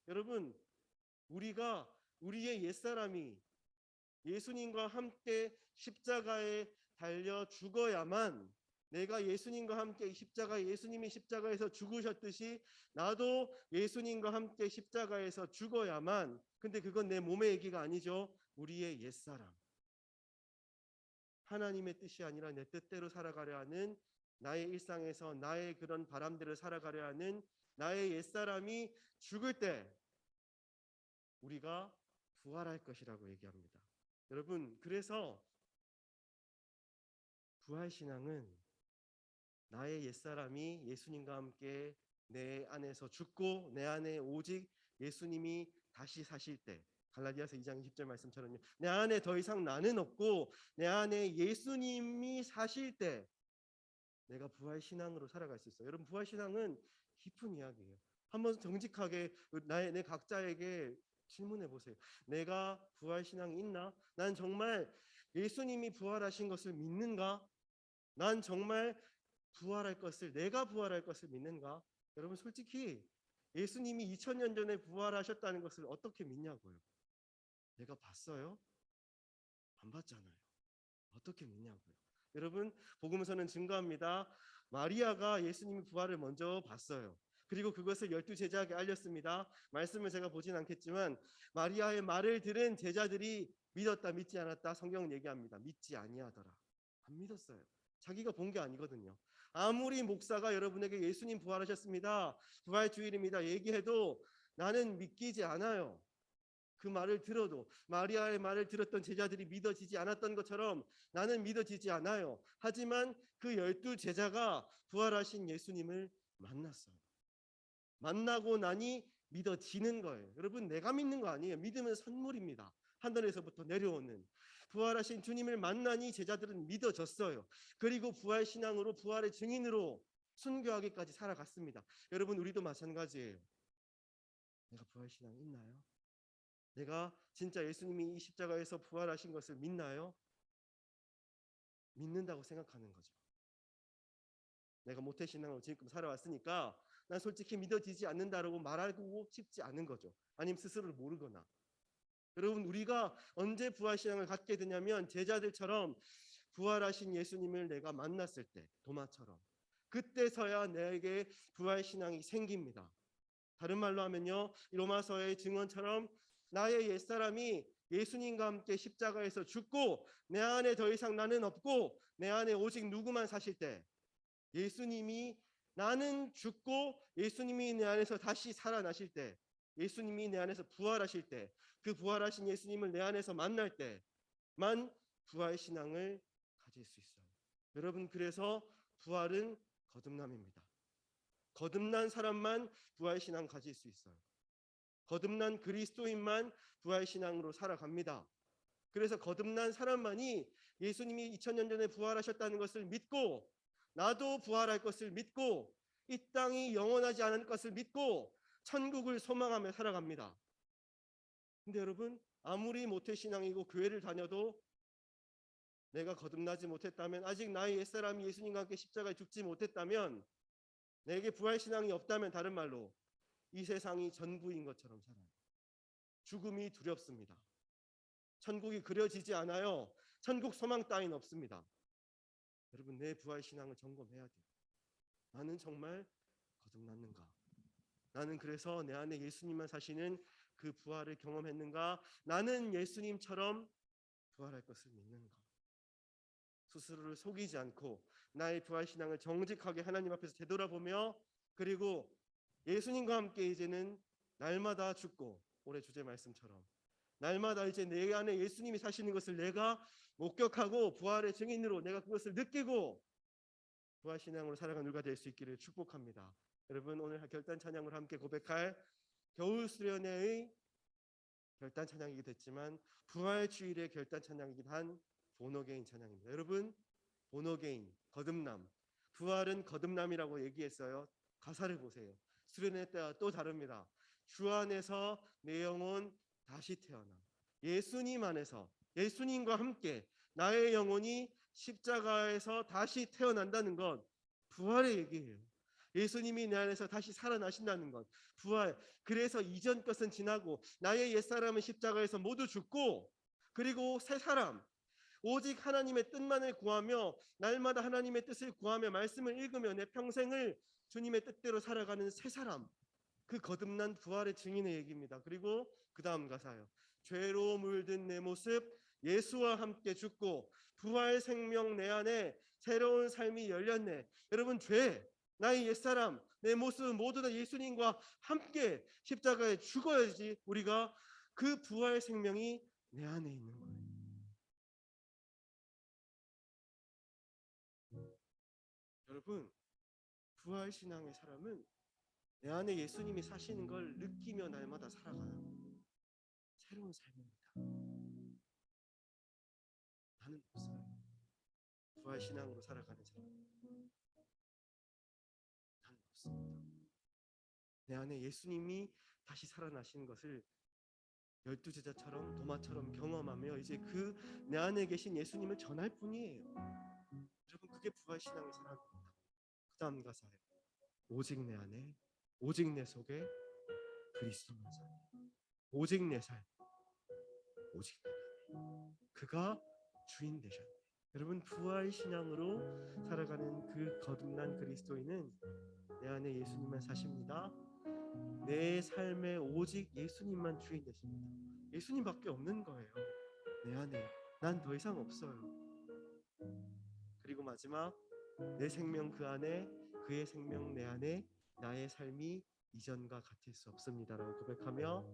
여러분, 우리가, 우리의 옛사람이 예수님과 함께 십자가에 달려 죽어야만, 내가 예수님과 함께 십자가에, 예수님이 십자가에서 죽으셨듯이 나도 예수님과 함께 십자가에서 죽어야만, 근데 그건 내 몸의 얘기가 아니죠. 우리의 옛사람, 하나님의 뜻이 아니라 내 뜻대로 살아가려 하는, 나의 일상에서 나의 그런 바람대로 살아가려 하는 나의 옛사람이 죽을 때 우리가 부활할 것이라고 얘기합니다. 여러분, 그래서 부활신앙은 나의 옛사람이 예수님과 함께 내 안에서 죽고 내 안에 오직 예수님이 다시 사실 때, 갈라디아서 2장 20절 말씀처럼요, 내 안에 더 이상 나는 없고 내 안에 예수님이 사실 때 내가 부활신앙으로 살아갈 수 있어요. 여러분, 부활신앙은 깊은 이야기예요. 한번 정직하게 내 각자에게 질문해 보세요. 내가 부활신앙이 있나? 난 정말 예수님이 부활하신 것을 믿는가? 난 정말 부활할 것을, 내가 부활할 것을 믿는가? 여러분, 솔직히 예수님이 2000년 전에 부활하셨다는 것을 어떻게 믿냐고요? 내가 봤어요? 안 봤잖아요. 어떻게 믿냐고요? 여러분, 복음서는 증거합니다. 마리아가 예수님의 부활을 먼저 봤어요. 그리고 그것을 12제자에게 알렸습니다. 말씀을 제가 보진 않겠지만 마리아의 말을 들은 제자들이 믿었다, 믿지 않았다? 성경은 얘기합니다. 믿지 아니하더라. 안 믿었어요. 자기가 본 게 아니거든요. 아무리 목사가 여러분에게 예수님 부활하셨습니다, 부활주일입니다 얘기해도 나는 믿기지 않아요. 그 말을 들어도, 마리아의 말을 들었던 제자들이 믿어지지 않았던 것처럼 나는 믿어지지 않아요. 하지만 그 12제자가 부활하신 예수님을 만났어요. 만나고 나니 믿어지는 거예요. 여러분, 내가 믿는 거 아니에요. 믿음은 선물입니다. 하늘에서부터 내려오는. 부활하신 주님을 만나니 제자들은 믿어졌어요. 그리고 부활신앙으로, 부활의 증인으로 순교하기까지 살아갔습니다. 여러분, 우리도 마찬가지예요. 내가 부활신앙이 있나요? 내가 진짜 예수님이 이 십자가에서 부활하신 것을 믿나요? 믿는다고 생각하는 거죠. 내가 모태신앙으로 지금 살아왔으니까 난 솔직히 믿어지지 않는다라고 말하고 싶지 않은 거죠. 아니면 스스로를 모르거나. 여러분, 우리가 언제 부활신앙을 갖게 되냐면 제자들처럼 부활하신 예수님을 내가 만났을 때, 도마처럼 그때서야 내게 부활신앙이 생깁니다. 다른 말로 하면요, 로마서의 증언처럼 나의 옛사람이 예수님과 함께 십자가에서 죽고 내 안에 더 이상 나는 없고 내 안에 오직 누구만 사실 때, 예수님이, 나는 죽고 예수님이 내 안에서 다시 살아나실 때, 예수님이 내 안에서 부활하실 때, 그 부활하신 예수님을 내 안에서 만날 때만 부활신앙을 가질 수 있어요. 여러분, 그래서 부활은 거듭남입니다. 거듭난 사람만 부활신앙 가질 수 있어요. 거듭난 그리스도인만 부활신앙으로 살아갑니다. 그래서 거듭난 사람만이 예수님이 2000년 전에 부활하셨다는 것을 믿고, 나도 부활할 것을 믿고, 이 땅이 영원하지 않을 것을 믿고 천국을 소망하며 살아갑니다. 근데 여러분, 아무리 모태신앙이고 교회를 다녀도 내가 거듭나지 못했다면, 아직 나의 옛사람이 예수님과 함께 십자가에 죽지 못했다면, 내게 부활신앙이 없다면, 다른 말로 이 세상이 전부인 것처럼 살아요. 죽음이 두렵습니다. 천국이 그려지지 않아요. 천국 소망 따윈 없습니다. 여러분, 내 부활신앙을 점검해야 돼요. 나는 정말 거듭났는가? 나는 그래서 내 안에 예수님만 사시는 그 부활을 경험했는가? 나는 예수님처럼 부활할 것을 믿는가? 스스로를 속이지 않고 나의 부활신앙을 정직하게 하나님 앞에서 되돌아보며, 그리고 예수님과 함께 이제는 날마다 죽고, 올해 주제 말씀처럼 날마다 이제 내 안에 예수님이 사시는 것을 내가 목격하고 부활의 증인으로 내가 그것을 느끼고 부활신앙으로 살아가는 우리가 될 수 있기를 축복합니다. 여러분, 오늘 결단 찬양을 함께 고백할 겨울 수련회의 결단 찬양이기도 했지만 부활주일의 결단 찬양이기도 한 본어게인 찬양입니다. 여러분, 본어게인, 거듭남, 부활은 거듭남이라고 얘기했어요. 가사를 보세요. 수련회 때와 또 다릅니다. 주 안에서 내 영혼 다시 태어나, 예수님 안에서, 예수님과 함께 나의 영혼이 십자가에서 다시 태어난다는 것, 부활의 얘기예요. 예수님이 내 안에서 다시 살아나신다는 것, 부활. 그래서 이전 것은 지나고 나의 옛사람은 십자가에서 모두 죽고, 그리고 새 사람, 오직 하나님의 뜻만을 구하며 날마다 하나님의 뜻을 구하며 말씀을 읽으며 내 평생을 주님의 뜻대로 살아가는 새 사람, 그 거듭난 부활의 증인의 얘기입니다. 그리고 그 다음 가사요. 죄로 물든 내 모습 예수와 함께 죽고 부활 생명 내 안에 새로운 삶이 열렸네. 여러분, 죄, 나의 옛사람, 내 모습 모두 다 예수님과 함께 십자가에 죽어야지 우리가 그 부활 생명이 내 안에 있는 거예요. 여러분, 부활 신앙의 사람은 내 안에 예수님이 사시는 걸 느끼며 날마다 살아가요. 새로운 삶입니다. 나는 없어요. 부활 신앙으로 살아가는 사람, 나는 없습니다. 내 안에 예수님이 다시 살아나신 것을 12제자처럼 도마처럼 경험하며 이제 그 내 안에 계신 예수님을 전할 뿐이에요. 여러분, 그게 부활 신앙의 사람입니다. 그 다음 가사에 오직 내 안에, 오직 내 속에 그리스도만 사네. 오직 내 삶, 오직 내 안에 그가 주인 되셨네. 여러분, 부활 신앙으로 살아가는 그 거듭난 그리스도인은 내 안에 예수님만 사십니다. 내 삶에 오직 예수님만 주인 되십니다. 예수님밖에 없는 거예요. 내 안에 난 더 이상 없어요. 그리고 마지막, 내 생명 그 안에, 그의 생명 내 안에 나의 삶이 이전과 같을 수 없습니다라고 고백하며,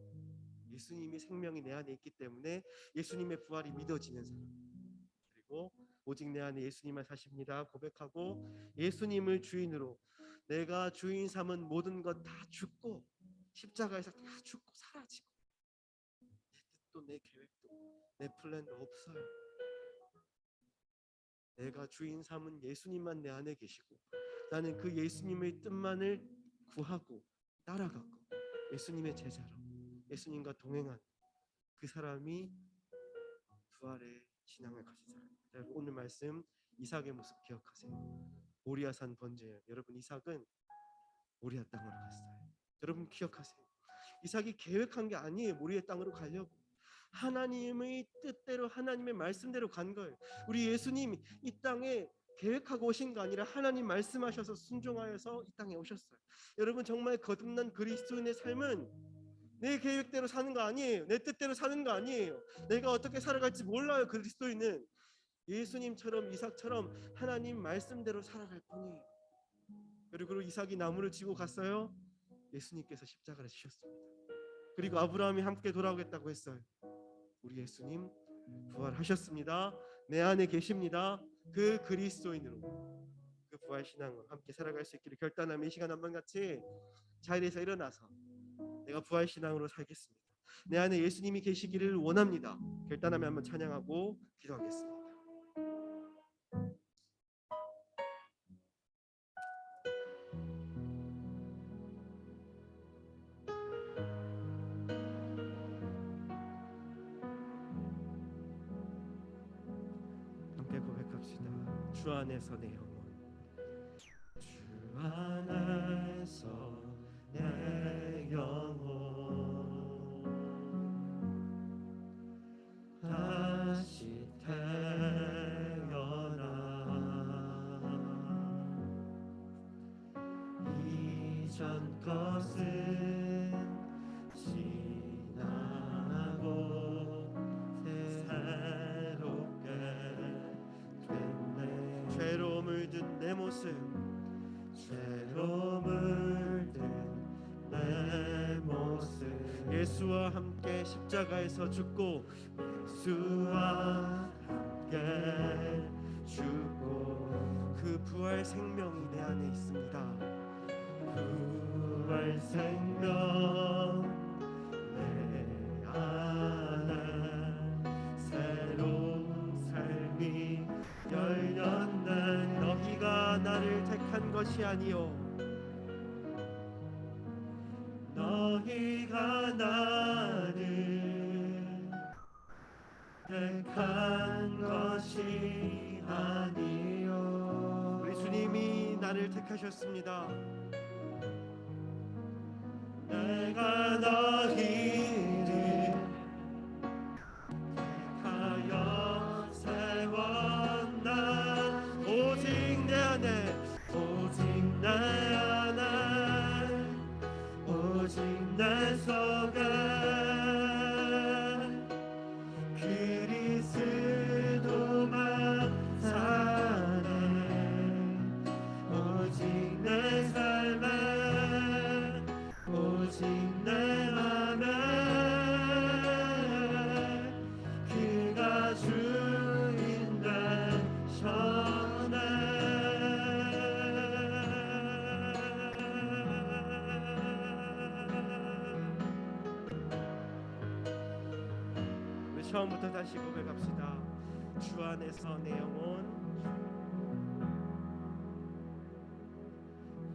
예수님이 생명이 내 안에 있기 때문에 예수님의 부활이 믿어지는 사람, 그리고 오직 내 안에 예수님만 사십니다 고백하고 예수님을 주인으로, 내가 주인 삼은 모든 것 다 죽고 십자가에서 다 죽고 사라지고 내 뜻도 내 계획도 내 플랜도 없어요. 내가 주인 삼은 예수님만 내 안에 계시고 나는 그 예수님의 뜻만을 구하고 따라가고 예수님의 제자로 예수님과 동행한 그 사람이 부활의 신앙을 가진 사람입니다. 여러분, 오늘 말씀 이삭의 모습 기억하세요. 모리아산 번제예요. 여러분, 이삭은 모리아 땅으로 갔어요. 여러분 기억하세요. 이삭이 계획한 게 아니에요. 모리아 땅으로 가려고. 하나님의 뜻대로 하나님의 말씀대로 간 거예요. 우리 예수님 이 땅에 계획하고 오신 거 아니라 하나님 말씀하셔서 순종하여서 이 땅에 오셨어요. 여러분, 정말 거듭난 그리스도인의 삶은 내 계획대로 사는 거 아니에요. 내 뜻대로 사는 거 아니에요. 내가 어떻게 살아갈지 몰라요. 그리스도인은 예수님처럼 이삭처럼 하나님 말씀대로 살아갈 뿐이에요. 그리고 이삭이 나무를 지고 갔어요. 예수님께서 십자가를 지셨습니다. 그리고 아브라함이 함께 돌아오겠다고 했어요. 우리 예수님 부활하셨습니다. 내 안에 계십니다. 그 그리스도인으로 그 부활 신앙으로 함께 살아갈 수 있기를 결단하며 이 시간 한번 같이 자리에서 일어나서 내가 부활 신앙으로 살겠습니다. 내 안에 예수님이 계시기를 원합니다. 결단하며 한번 찬양하고 기도하겠습니다. 함께 고백합시다. 주 안에서 내 영혼, 주 안에서 내 영혼 다시 태어나 이전 것은 지나고 새롭게 됐네. 죄로 물든 내 모습, 죄로 물든 내 모습, 예수와 함께 십자가에서 죽고 예수와 함께 죽고 그 부활 생명이 내 안에 있습니다. 부활 생명 내 안에 새로운 삶이 열렸네. 너희가 나를 택한 것이 아니요 너희가 나를 택한 것이 아니요 우리 주님이 나를 택하셨습니다. 내가 너희를 택하여 세웠나 오직 내 안에 오직 내 안에 오직 내 속에 그리스도만 사네. 오직 내 삶에 오직 내 맘에 그가 주인 되셨네. 우리 처음부터 다시 고백합시다. 주 안에서 내 영혼,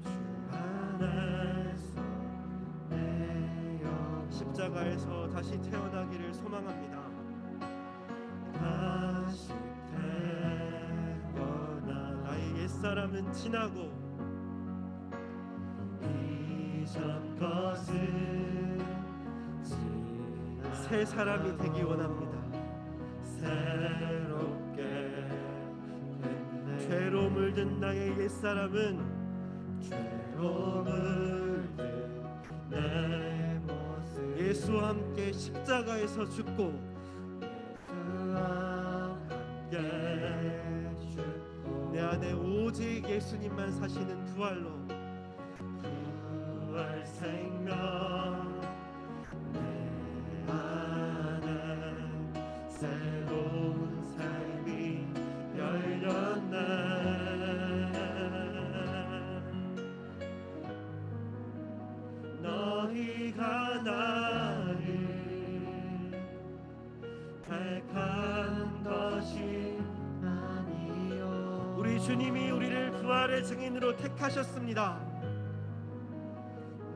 주 안에서 내 영혼 십자가에서 다시 태어나기를 소망합니다. 다시 태어나 나의 옛사람은 지나고 이전 것은 지나 새 사람이 되기 원합니다. 새롭게 됐네. 죄로 물든 나의 옛사람은 죄로 물든 내 모습 예수와 함께 십자가에서 죽고 예수와 함께 죽고 내 안에 오직 예수님만 사시는 부활로 부활 생명 내 안에 새로운 삶이 열렸네. 너희가 나를 택한 것이 아니요 우리 주님이 우리를 부활의 증인으로 택하셨습니다.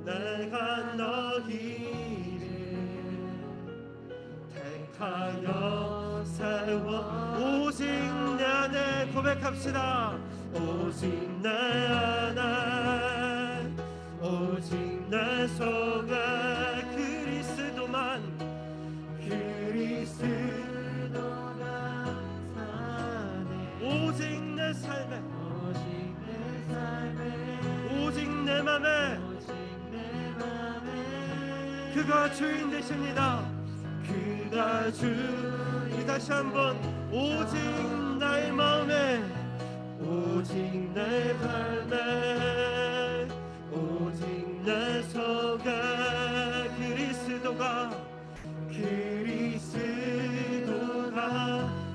내가 너희를 택하여 세워 오직 내 안에 고백합시다. 오직 내 안에 오직 내 속에 그리스도가 사네. 오직 내 삶에 오직 내 맘에 그가 주인 되십니다. 그가 주인. 다시 한번 오직 나의 마음에 오직 내 삶에 오직 내 속에 그리스도가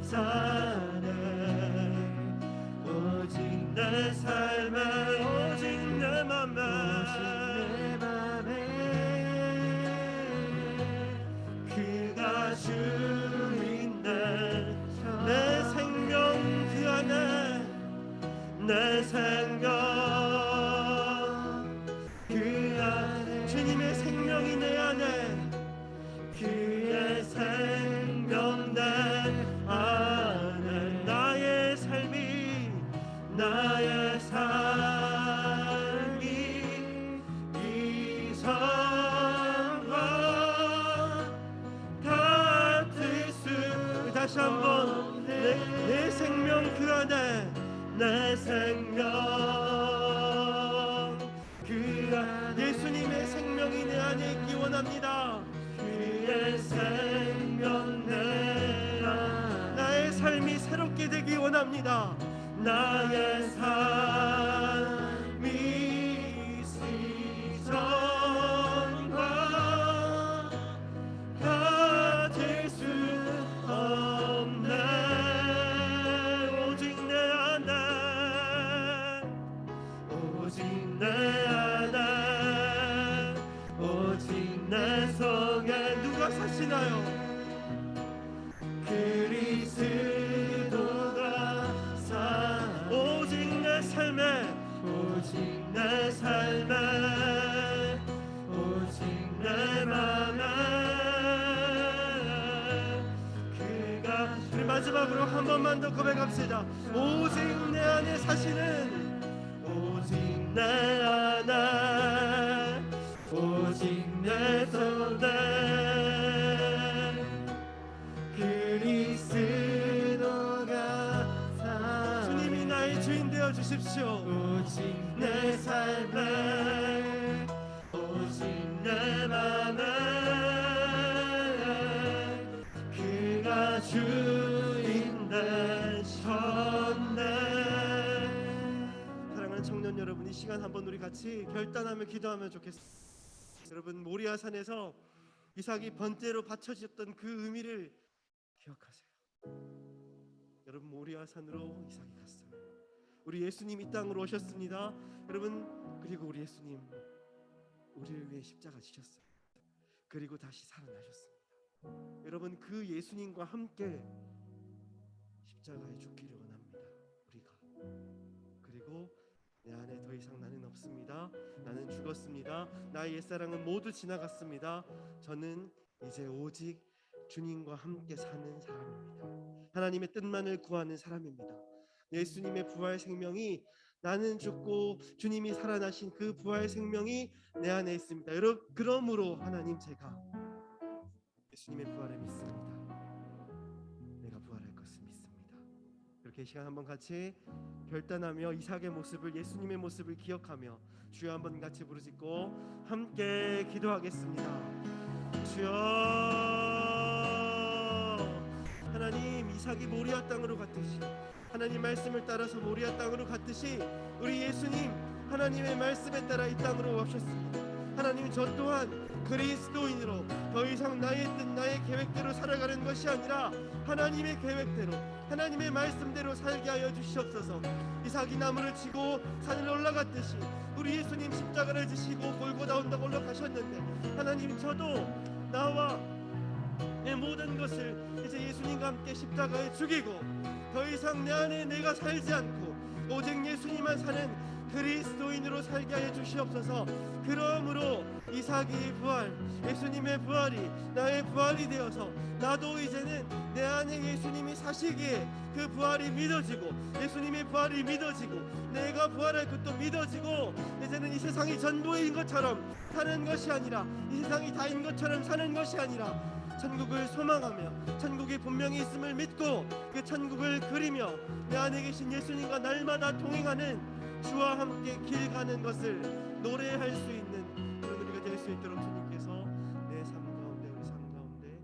사네. 오직 내 삶에 오직 내 맘에 그가 주인 내 생명 그 안에 내 생명 그 안에 주님의 생명이 내 안에 그의 생명 내 안에 나의 삶이 이성과 같을 수. 다시 한번 내 생명 그 안에 내 생명 그 안에 예수님의 생명이 내 안에 있기 원합니다. 그의 생명 내 안에 나의 삶이 새롭게 되기 원합니다. 나의 삶이 이전과 같을 수 없네. 오직 내 안에 오직 내 안에 오직 내 속에 누가 사시나요? 그리스도가 사. 오직 내 삶에 오직 내 삶에 오직 내 맘에 그가. 우리 마지막으로 한 번만 더 고백합시다. 오직 내 안에 사시는 오직 내 안에 오직 내 속에 그리스도가 사. 주님이 나의 주인 되어 주십시오. 오직 내 삶에 오직 내 맘에 그가 주인 되셨네. 사랑하는 청년 여러분, 이 시간 한번 우리 같이 결단하며 기도하면 좋겠습니다. 여러분, 모리아산에서 이삭이 번제로 바쳐졌던 그 의미를 기억하세요. 여러분, 모리아산으로 이삭이 갔어요. 우리 예수님 이 땅으로 오셨습니다. 여러분, 그리고 우리 예수님 우리를 위해 십자가 지셨어요. 그리고 다시 살아나셨습니다. 여러분, 그 예수님과 함께 십자가에 죽기를 원합니다. 우리가. 그리고 내 안에 더 이상 나는 없습니다. 나는 죽었습니다. 나의 옛사랑은 모두 지나갔습니다. 저는 이제 오직 주님과 함께 사는 사람입니다. 하나님의 뜻만을 구하는 사람입니다. 예수님의 부활 생명이, 나는 죽고 주님이 살아나신 그 부활 생명이 내 안에 있습니다. 여러분, 그러므로 하나님, 제가 예수님의 부활을 믿습니다. 내가 부활할 것을 믿습니다. 그렇게 이 시간 한번 같이 결단하며 이삭의 모습을, 예수님의 모습을 기억하며 주여 한번 같이 부르짖고 함께 기도하겠습니다. 주여. 하나님, 이삭이 모리아 땅으로 갔듯이, 하나님 말씀을 따라서 모리아 땅으로 갔듯이 우리 예수님 하나님의 말씀에 따라 이 땅으로 오셨습니다. 하나님, 저 또한 그리스도인으로 더 이상 나의 뜻, 나의 계획대로 살아가는 것이 아니라 하나님의 계획대로, 하나님의 말씀대로 살게 하여 주시옵소서. 이삭이 나무를 치고 산을 올라갔듯이 우리 예수님 십자가를 지시고 골고다 언덕 올라가셨는데, 하나님, 저도 나와 내 모든 것을 이제 예수님과 함께 십자가에 죽이고 더 이상 내 안에 내가 살지 않고 오직 예수님만 사는 그리스도인으로 살게 하여 주시옵소서. 그러므로 이삭의 부활, 예수님의 부활이 나의 부활이 되어서 나도 이제는 내 안에 예수님이 사시기에 그 부활이 믿어지고, 예수님의 부활이 믿어지고, 내가 부활할 것도 믿어지고, 이제는 이 세상이 전부인 것처럼 사는 것이 아니라, 이 세상이 다인 것처럼 사는 것이 아니라, 천국을 소망하며 천국이 분명히 있음을 믿고 그 천국을 그리며 내 안에 계신 예수님과 날마다 동행하는, 주와 함께 길 가는 것을 노래할 수 있는 그런 우리가 될 수 있도록 주님께서 내 삶 가운데, 우리 삶 가운데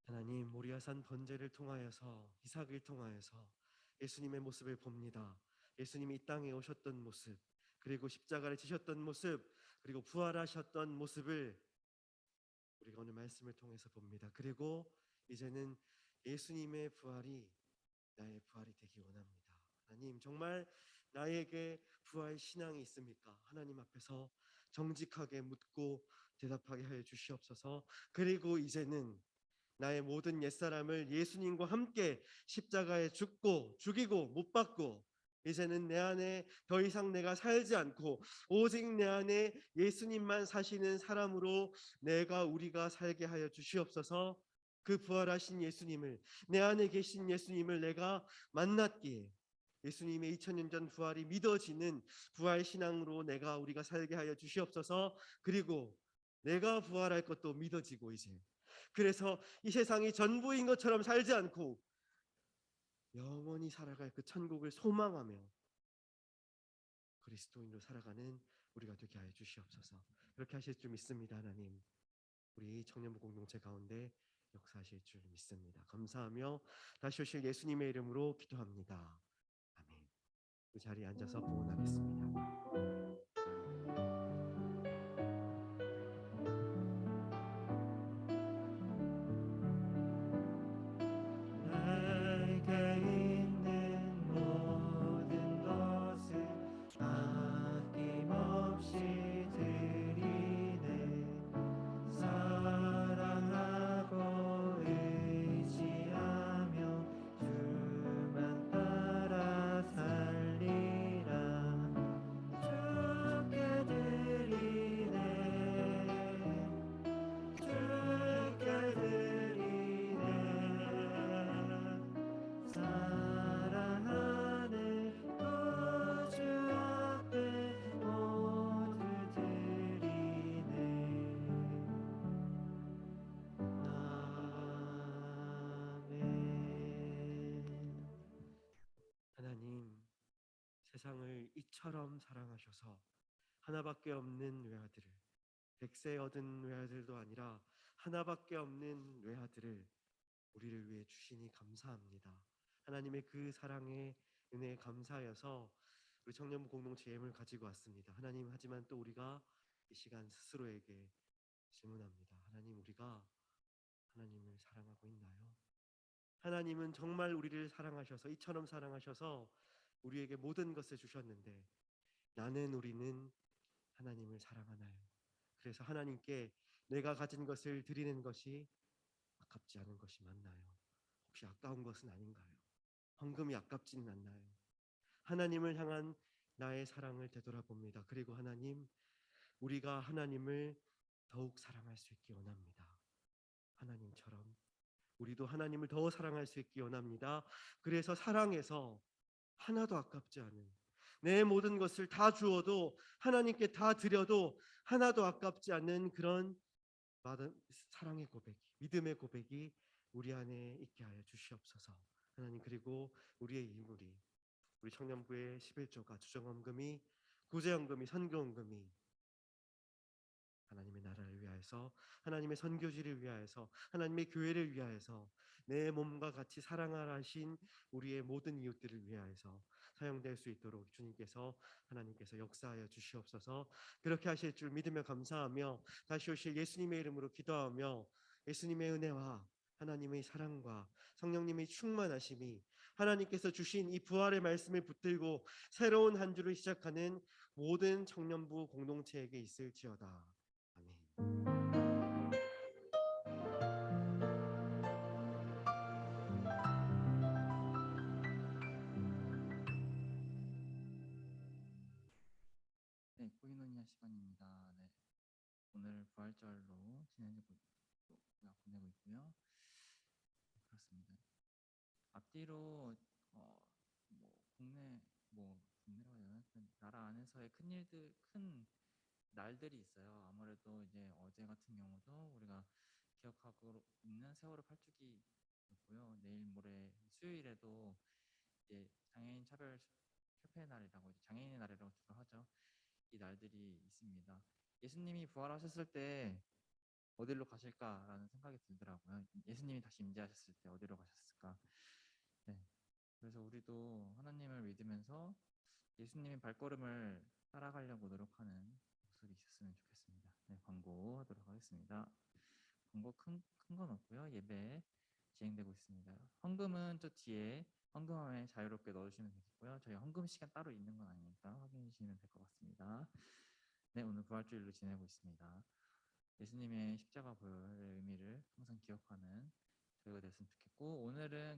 하나님, 모리아산 번제를 통하여서, 이삭을 통하여서 예수님의 모습을 봅니다. 예수님이 이 땅에 오셨던 모습, 그리고 십자가를 지셨던 모습, 그리고 부활하셨던 모습을 우리가 오늘 말씀을 통해서 봅니다. 그리고 이제는 예수님의 부활이 나의 부활이 되기 원합니다. 하나님, 정말 나에게 부활 신앙이 있습니까? 하나님 앞에서 정직하게 묻고 대답하게 하여 주시옵소서. 그리고 이제는 나의 모든 옛사람을 예수님과 함께 십자가에 죽이고 못 박고, 이제는 내 안에 더 이상 내가 살지 않고 오직 내 안에 예수님만 사시는 사람으로 우리가 살게 하여 주시옵소서. 그 부활하신 예수님을, 내 안에 계신 예수님을 내가 만났기에 예수님의 2000년 전 부활이 믿어지는 부활 신앙으로 우리가 살게 하여 주시옵소서. 그리고 내가 부활할 것도 믿어지고, 이제 그래서 이 세상이 전부인 것처럼 살지 않고 영원히 살아갈 그 천국을 소망하며 그리스도인으로 살아가는 우리가 되게 하여 주시옵소서. 그렇게 하실 줄 믿습니다. 하나님, 우리 청년부 공동체 가운데 역사하실 줄 믿습니다. 감사하며 다시 오실 예수님의 이름으로 기도합니다. 아멘. 그 자리에 앉아서 봉헌하겠습니다. 내게 있는 모든 것을 아낌없이 드리네. 사랑하고 의지하며 주만 따라 살리라. 주께 드리네. 주께 드리네. 사랑하는 구주 앞에 모두 드리네. 아멘. 하나님, 세상을 이처럼 사랑하셔서 하나밖에 없는 외아들을, 백세 얻은 외아들도 아니라 하나밖에 없는 외아들을 우리를 위해 주시니 감사합니다. 하나님의 그 사랑의 은혜에 감사하여서 우리 청년부 공동체 예물을 가지고 왔습니다. 하나님, 하지만 또 우리가 이 시간 스스로에게 질문합니다. 하나님, 우리가 하나님을 사랑하고 있나요? 하나님은 정말 우리를 사랑하셔서, 이처럼 사랑하셔서 우리에게 모든 것을 주셨는데, 우리는 하나님을 사랑하나요? 그래서 하나님께 내가 가진 것을 드리는 것이 아깝지 않은 것이 맞나요? 혹시 아까운 것은 아닌가요? 헌금이 아깝지는 않나요? 하나님을 향한 나의 사랑을 되돌아봅니다. 그리고 하나님, 우리가 하나님을 더욱 사랑할 수 있기 원합니다. 하나님처럼 우리도 하나님을 더 사랑할 수 있기 원합니다. 그래서 사랑해서 하나도 아깝지 않은, 내 모든 것을 다 주어도, 하나님께 다 드려도 하나도 아깝지 않는 그런 사랑의 고백, 믿음의 고백이 우리 안에 있게 하여 주시옵소서. 하나님, 그리고 우리의 이물이, 우리 청년부의 11조가, 주정헌금이, 구제헌금이, 선교헌금이 하나님의 나라를 위하여서, 하나님의 선교지를 위하여서, 하나님의 교회를 위하여서, 내 몸과 같이 사랑하라 하신 우리의 모든 이웃들을 위하여서 사용될 수 있도록 하나님께서 역사하여 주시옵소서. 그렇게 하실 줄 믿으며 감사하며 다시 오실 예수님의 이름으로 기도하며, 예수님의 은혜와 하나님의 사랑과 성령님의 충만하심이, 하나님께서 주신 이 부활의 말씀을 붙들고 새로운 한 주를 시작하는 모든 청년부 공동체에게 있을지어다. 아멘. 부활절로 보내고 있고요. 그렇습니다. 앞뒤로 국내라고 해야 되나? 나라 안에서의 큰 일들, 큰 날들이 있어요. 아무래도 이제 어제 같은 경우도 우리가 기억하고 있는 세월호 8주기였고요. 내일 모레 수요일에도 이제 장애인 차별 협회 날이라고 이제 장애인의 날이라고 주로 하죠. 이 날들이 있습니다. 예수님이 부활하셨을 때 어디로 가실까라는 생각이 들더라고요. 예수님이 다시 임재하셨을 때 어디로 가셨을까? 네. 그래서 우리도 하나님을 믿으면서 예수님의 발걸음을 따라가려고 노력하는 모습이 있었으면 좋겠습니다. 네, 광고하도록 하겠습니다. 광고 큰 건 없고요. 예배 진행되고 있습니다. 헌금은 저 뒤에 헌금함에 자유롭게 넣어주시면 되겠고요. 저희 헌금 시간 따로 있는 건 아니니까 확인해 주시면 될 것 같습니다. 네, 오늘 부활주일로 지내고 있습니다. 예수님의 십자가 보혈의 의미를 항상 기억하는 저희가 됐으면 좋겠고, 오늘은